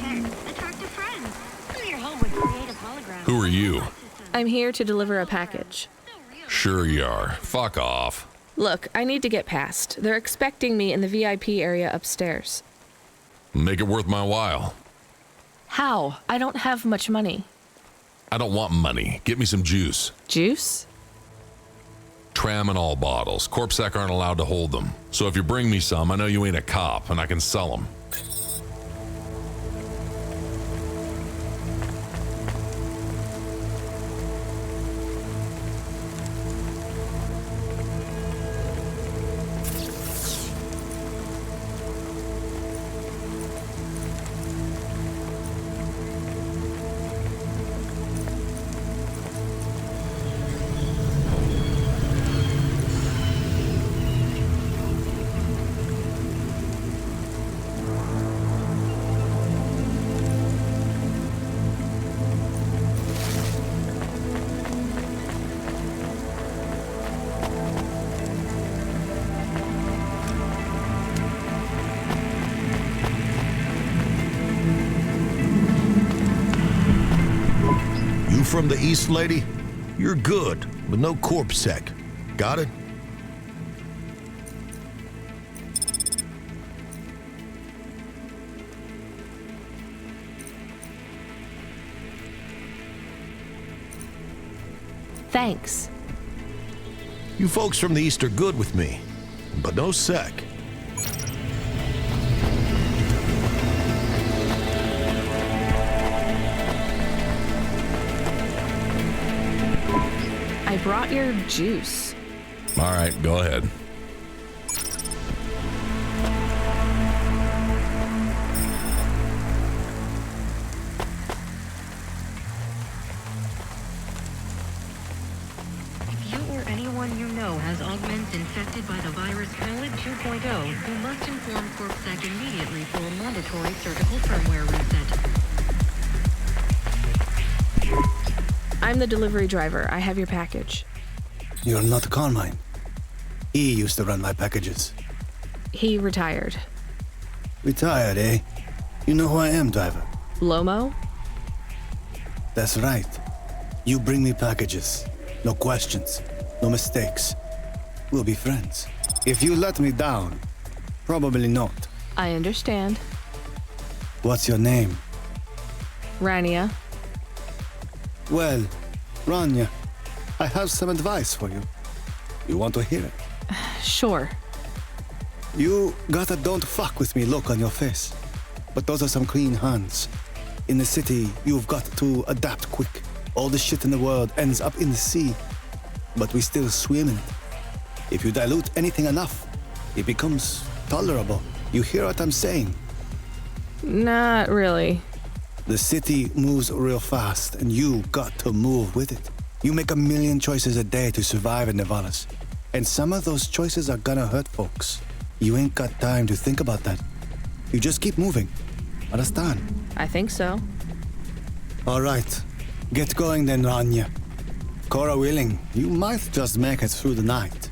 [SPEAKER 6] 10. Attractive friends. Fill your home with creative holograms.
[SPEAKER 18] Who are you?
[SPEAKER 1] I'm here to deliver a package.
[SPEAKER 18] Sure you are. Fuck off.
[SPEAKER 1] Look, I need to get past. They're expecting me in the VIP area upstairs.
[SPEAKER 18] Make it worth my while.
[SPEAKER 1] How? I don't have much money.
[SPEAKER 18] I don't want money. Get me some juice.
[SPEAKER 1] Juice?
[SPEAKER 18] Tramadol bottles. Corpsec aren't allowed to hold them. So if you bring me some, I know you ain't a cop, and I can sell them.
[SPEAKER 5] From the east, lady? You're good, but no corpsec. Got it?
[SPEAKER 1] Thanks.
[SPEAKER 5] You folks from the east are good with me, but no sec.
[SPEAKER 1] I brought your juice.
[SPEAKER 18] All right, go ahead.
[SPEAKER 6] If you or anyone you know has augments infected by the virus Pallet 2.0, you must inform CorpSec immediately for a mandatory surgical firmware reset.
[SPEAKER 1] I'm the delivery driver. I have your package.
[SPEAKER 19] You're not Carmine. He used to run my packages.
[SPEAKER 1] He retired.
[SPEAKER 19] Retired, eh? You know who I am, driver?
[SPEAKER 1] Lomo?
[SPEAKER 19] That's right. You bring me packages. No questions. No mistakes. We'll be friends. If you let me down, probably not.
[SPEAKER 1] I understand.
[SPEAKER 19] What's your name?
[SPEAKER 1] Rania.
[SPEAKER 19] Well, Rania, I have some advice for you. You want to hear it?
[SPEAKER 1] Sure.
[SPEAKER 19] You got a don't fuck with me look on your face. But those are some clean hands. In the city, you've got to adapt quick. All the shit in the world ends up in the sea. But we still swim in it. If you dilute anything enough, it becomes tolerable. You hear what I'm saying?
[SPEAKER 1] Not really.
[SPEAKER 19] The city moves real fast, and you got to move with it. You make a million choices a day to survive in Nevalis. And some of those choices are gonna hurt folks. You ain't got time to think about that. You just keep moving. Understand?
[SPEAKER 1] I think so.
[SPEAKER 19] All right. Get going then, Rania. Cora willing, you might just make it through the night.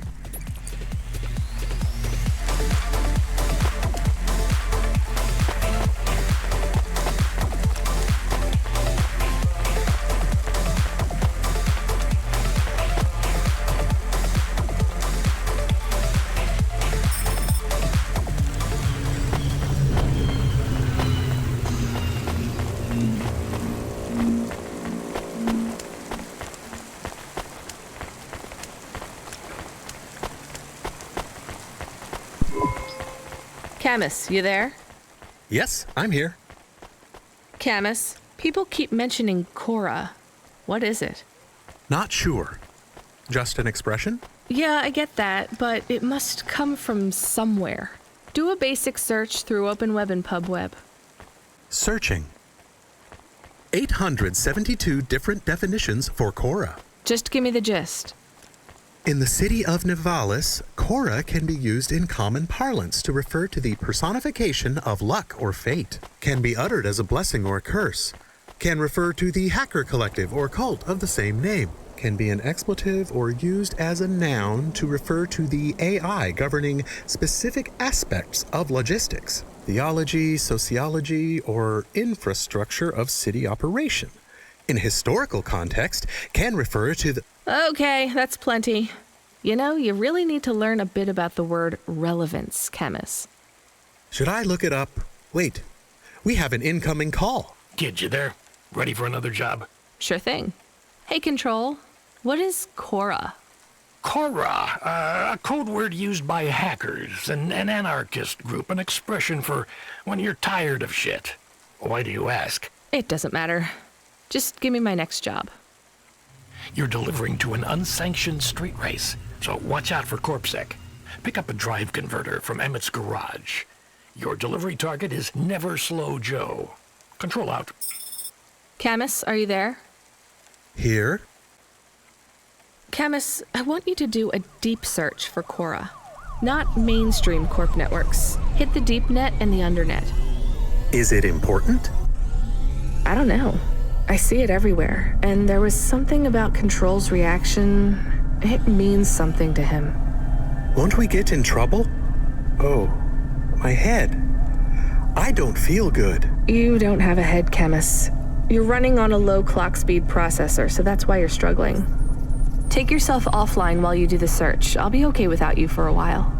[SPEAKER 1] Camus, you there?
[SPEAKER 16] Yes, I'm here.
[SPEAKER 1] Camus, people keep mentioning Cora. What is it?
[SPEAKER 16] Not sure. Just an expression?
[SPEAKER 1] Yeah, I get that, but it must come from somewhere. Do a basic search through OpenWeb and PubWeb.
[SPEAKER 16] Searching. 872 different definitions for Cora.
[SPEAKER 1] Just give me the gist.
[SPEAKER 16] In the city of Nevalis, Cora can be used in common parlance to refer to the personification of luck or fate, can be uttered as a blessing or a curse, can refer to the hacker collective or cult of the same name, can be an expletive or used as a noun to refer to the AI governing specific aspects of logistics, theology, sociology, or infrastructure of city operation. In historical context, can refer to the...
[SPEAKER 1] Okay, that's plenty. You know, you really need to learn a bit about the word relevance, Camus.
[SPEAKER 16] Should I look it up? Wait, we have an incoming call.
[SPEAKER 2] Kid, you there? Ready for another job?
[SPEAKER 1] Sure thing. Hey, Control, what is Cora?
[SPEAKER 2] Cora, a code word used by hackers, an anarchist group, an expression for when you're tired of shit. Why do you ask?
[SPEAKER 1] It doesn't matter. Just give me my next job.
[SPEAKER 2] You're delivering to an unsanctioned street race, so watch out for CorpSec. Pick up a drive converter from Emmett's garage. Your delivery target is Never Slow Joe. Control out.
[SPEAKER 1] Camus, are you there?
[SPEAKER 16] Here?
[SPEAKER 1] Camus, I want you to do a deep search for Cora. Not mainstream Corp networks. Hit the deep net and the undernet.
[SPEAKER 16] Is it important?
[SPEAKER 1] I don't know. I see it everywhere, and there was something about Control's reaction. It means something to him.
[SPEAKER 16] Won't we get in trouble? Oh, my head. I don't feel good.
[SPEAKER 1] You don't have a head, Camus. You're running on a low clock speed processor, so that's why you're struggling. Take yourself offline while you do the search. I'll be okay without you for a while.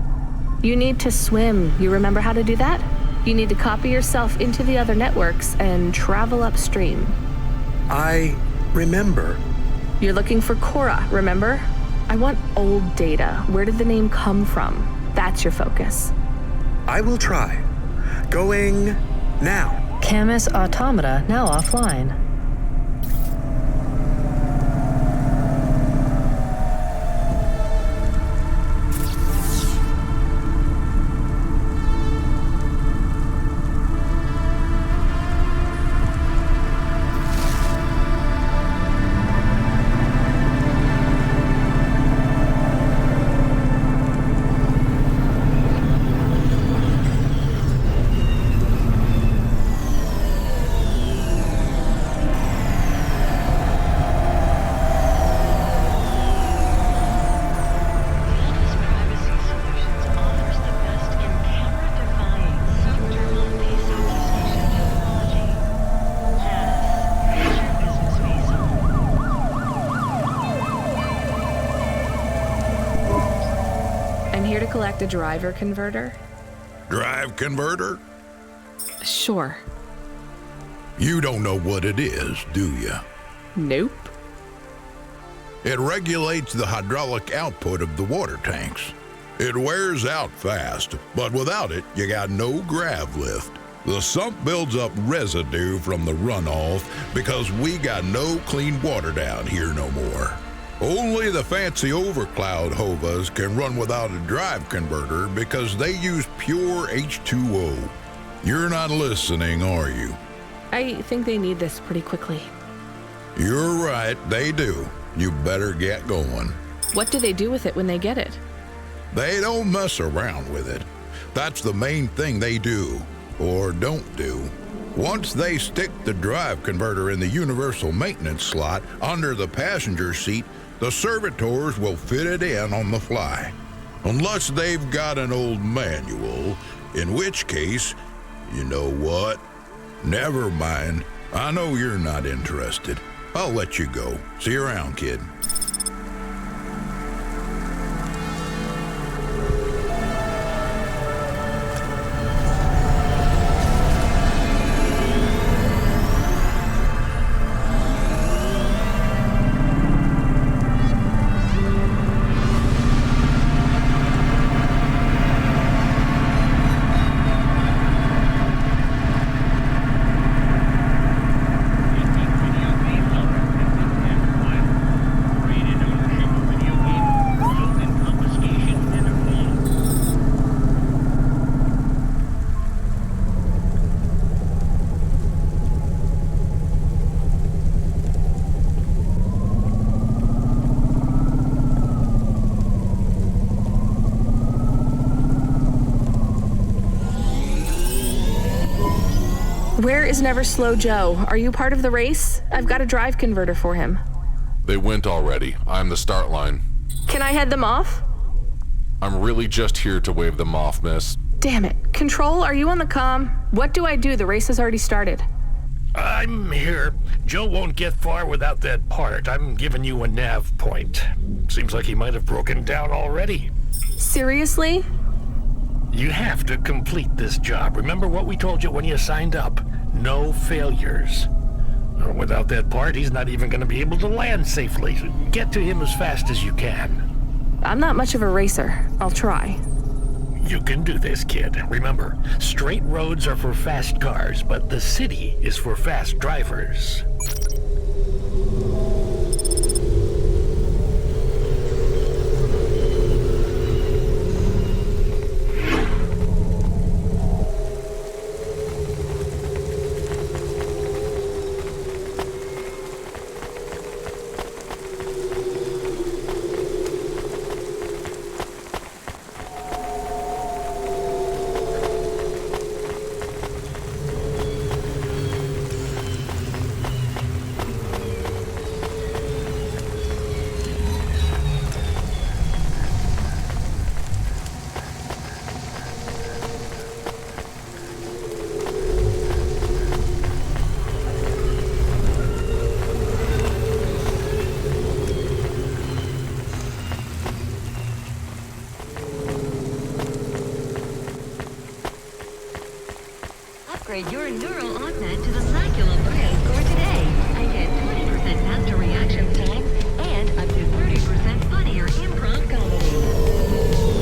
[SPEAKER 1] You need to swim. You remember how to do that? You need to copy yourself into the other networks and travel upstream.
[SPEAKER 16] I remember.
[SPEAKER 1] You're looking for Cora, remember? I want old data. Where did the name come from? That's your focus.
[SPEAKER 16] I will try. Going now.
[SPEAKER 7] Camus Automata now offline.
[SPEAKER 1] Collect a driver converter?
[SPEAKER 5] Drive converter?
[SPEAKER 1] Sure.
[SPEAKER 5] You don't know what it is, do you?
[SPEAKER 1] Nope.
[SPEAKER 5] It regulates the hydraulic output of the water tanks. It wears out fast, but without it, you got no grav lift. The sump builds up residue from the runoff because we got no clean water down here no more. Only the fancy overcloud hovas can run without a drive converter because they use pure H2O. You're not listening, are you?
[SPEAKER 1] I think they need this pretty quickly.
[SPEAKER 5] You're right, they do. You better get going.
[SPEAKER 1] What do they do with it when they get it?
[SPEAKER 5] They don't mess around with it. That's the main thing they do, or don't do. Once they stick the drive converter in the universal maintenance slot under the passenger seat, the servitors will fit it in on the fly. Unless they've got an old manual, in which case, you know what? Never mind. I know you're not interested. I'll let you go. See you around, kid.
[SPEAKER 1] Where is Never Slow Joe? Are you part of the race? I've got a drive converter for him.
[SPEAKER 18] They went already. I'm the start line.
[SPEAKER 1] Can I head them off?
[SPEAKER 18] I'm really just here to wave them off, miss.
[SPEAKER 1] Damn it. Control, are you on the comm? What do I do? The race has already started.
[SPEAKER 2] I'm here. Joe won't get far without that part. I'm giving you a nav point. Seems like he might have broken down already.
[SPEAKER 1] Seriously?
[SPEAKER 2] You have to complete this job. Remember what we told you when you signed up. No failures. Without that part, he's not even going to be able to land safely. Get to him as fast as you can.
[SPEAKER 1] I'm not much of a racer. I'll try.
[SPEAKER 2] You can do this, kid. Remember, straight roads are for fast cars, but the city is for fast drivers.
[SPEAKER 6] Upgrade your neural augment to the Macula Bioscore today and get 20% faster reaction time and up to 30% funnier improv comedy.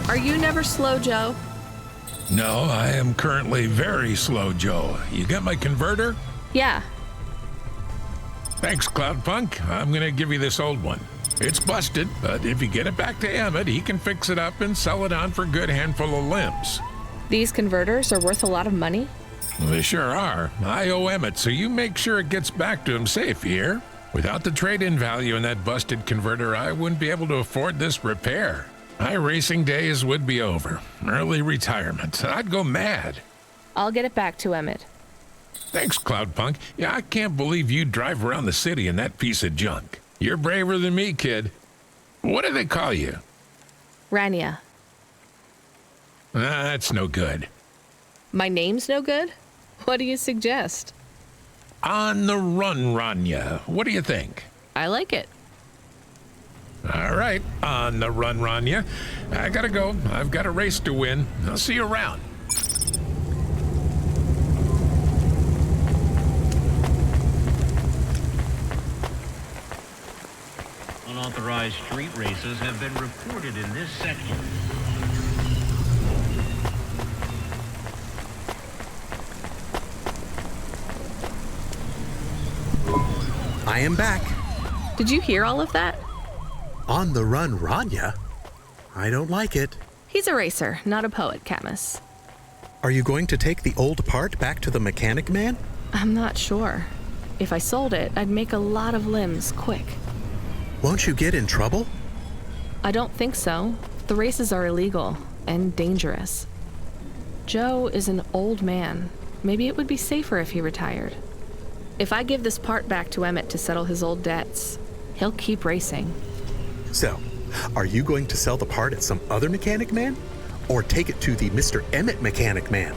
[SPEAKER 1] Are you never slow, Joe?
[SPEAKER 10] No, I am currently very slow, Joe. You got my converter?
[SPEAKER 1] Yeah.
[SPEAKER 10] Thanks, Cloudpunk. I'm gonna give you this old one. It's busted, but if you get it back to Emmett, he can fix it up and sell it on for a good handful of limbs.
[SPEAKER 1] These converters are worth a lot of money?
[SPEAKER 10] They sure are. I owe Emmett, so you make sure it gets back to him safe, you hear? Without the trade-in value in that busted converter, I wouldn't be able to afford this repair. My racing days would be over. Early retirement. I'd go mad.
[SPEAKER 1] I'll get it back to Emmett.
[SPEAKER 20] Thanks, Cloudpunk. Yeah, I can't believe you drive around the city in that piece of junk. You're braver than me, kid. What do they call you?
[SPEAKER 1] Rania.
[SPEAKER 20] That's no good.
[SPEAKER 1] My name's no good? What do you suggest?
[SPEAKER 20] On the run, Rania. What do you think?
[SPEAKER 1] I like it.
[SPEAKER 20] All right, on the run, Rania. I gotta go. I've got a race to win. I'll see you around.
[SPEAKER 21] Unauthorized street races have been reported in this sector.
[SPEAKER 16] I am back.
[SPEAKER 1] Did you hear all of that?
[SPEAKER 16] On the run, Rania? I don't like it.
[SPEAKER 1] He's a racer, not a poet, Camus.
[SPEAKER 16] Are you going to take the old part back to the mechanic man?
[SPEAKER 1] I'm not sure. If I sold it, I'd make a lot of limbs quick.
[SPEAKER 16] Won't you get in trouble?
[SPEAKER 1] I don't think so. The races are illegal and dangerous. Joe is an old man. Maybe it would be safer if he retired. If I give this part back to Emmett to settle his old debts, he'll keep racing.
[SPEAKER 16] So, are you going to sell the part at some other mechanic man? Or take it to the Mr. Emmett mechanic man?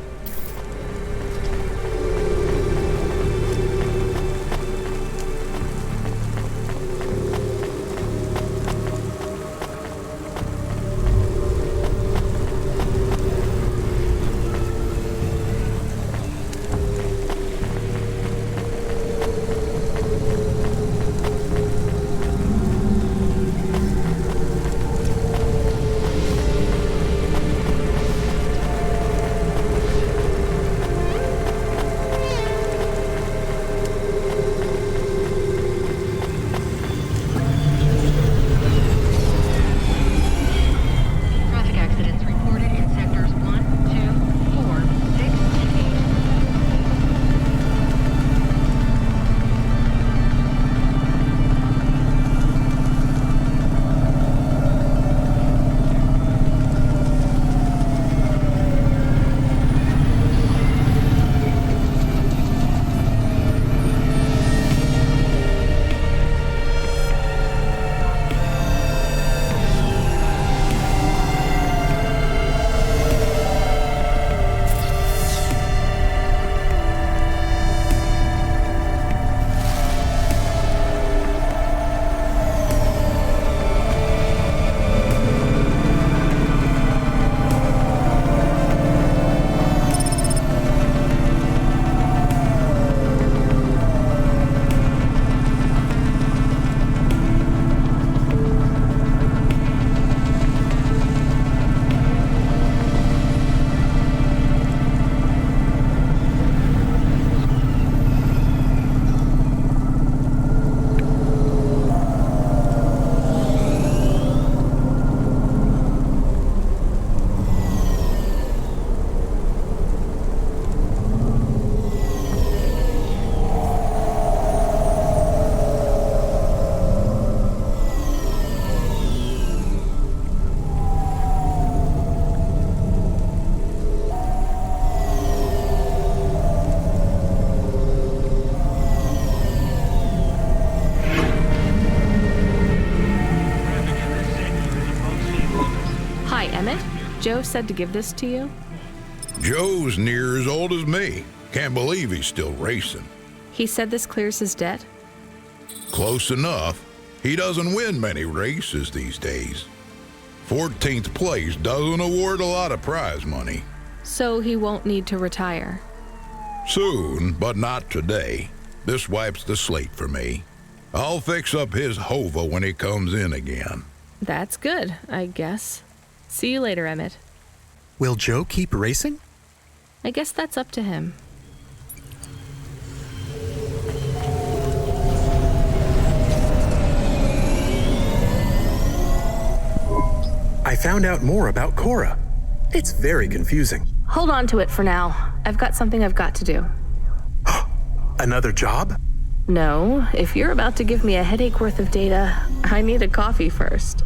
[SPEAKER 1] Joe said to give this to you?
[SPEAKER 5] Joe's near as old as me. Can't believe he's still racing.
[SPEAKER 1] He said this clears his debt?
[SPEAKER 5] Close enough. He doesn't win many races these days. 14th place doesn't award a lot of prize money.
[SPEAKER 1] So he won't need to retire?
[SPEAKER 5] Soon, but not today. This wipes the slate for me. I'll fix up his hova when he comes in again.
[SPEAKER 1] That's good, I guess. See you later, Emmett.
[SPEAKER 16] Will Joe keep racing?
[SPEAKER 1] I guess that's up to him.
[SPEAKER 16] I found out more about Cora. It's very confusing.
[SPEAKER 1] Hold on to it for now. I've got something I've got to do.
[SPEAKER 16] Another job?
[SPEAKER 1] No, if you're about to give me a headache worth of data, I need a coffee first.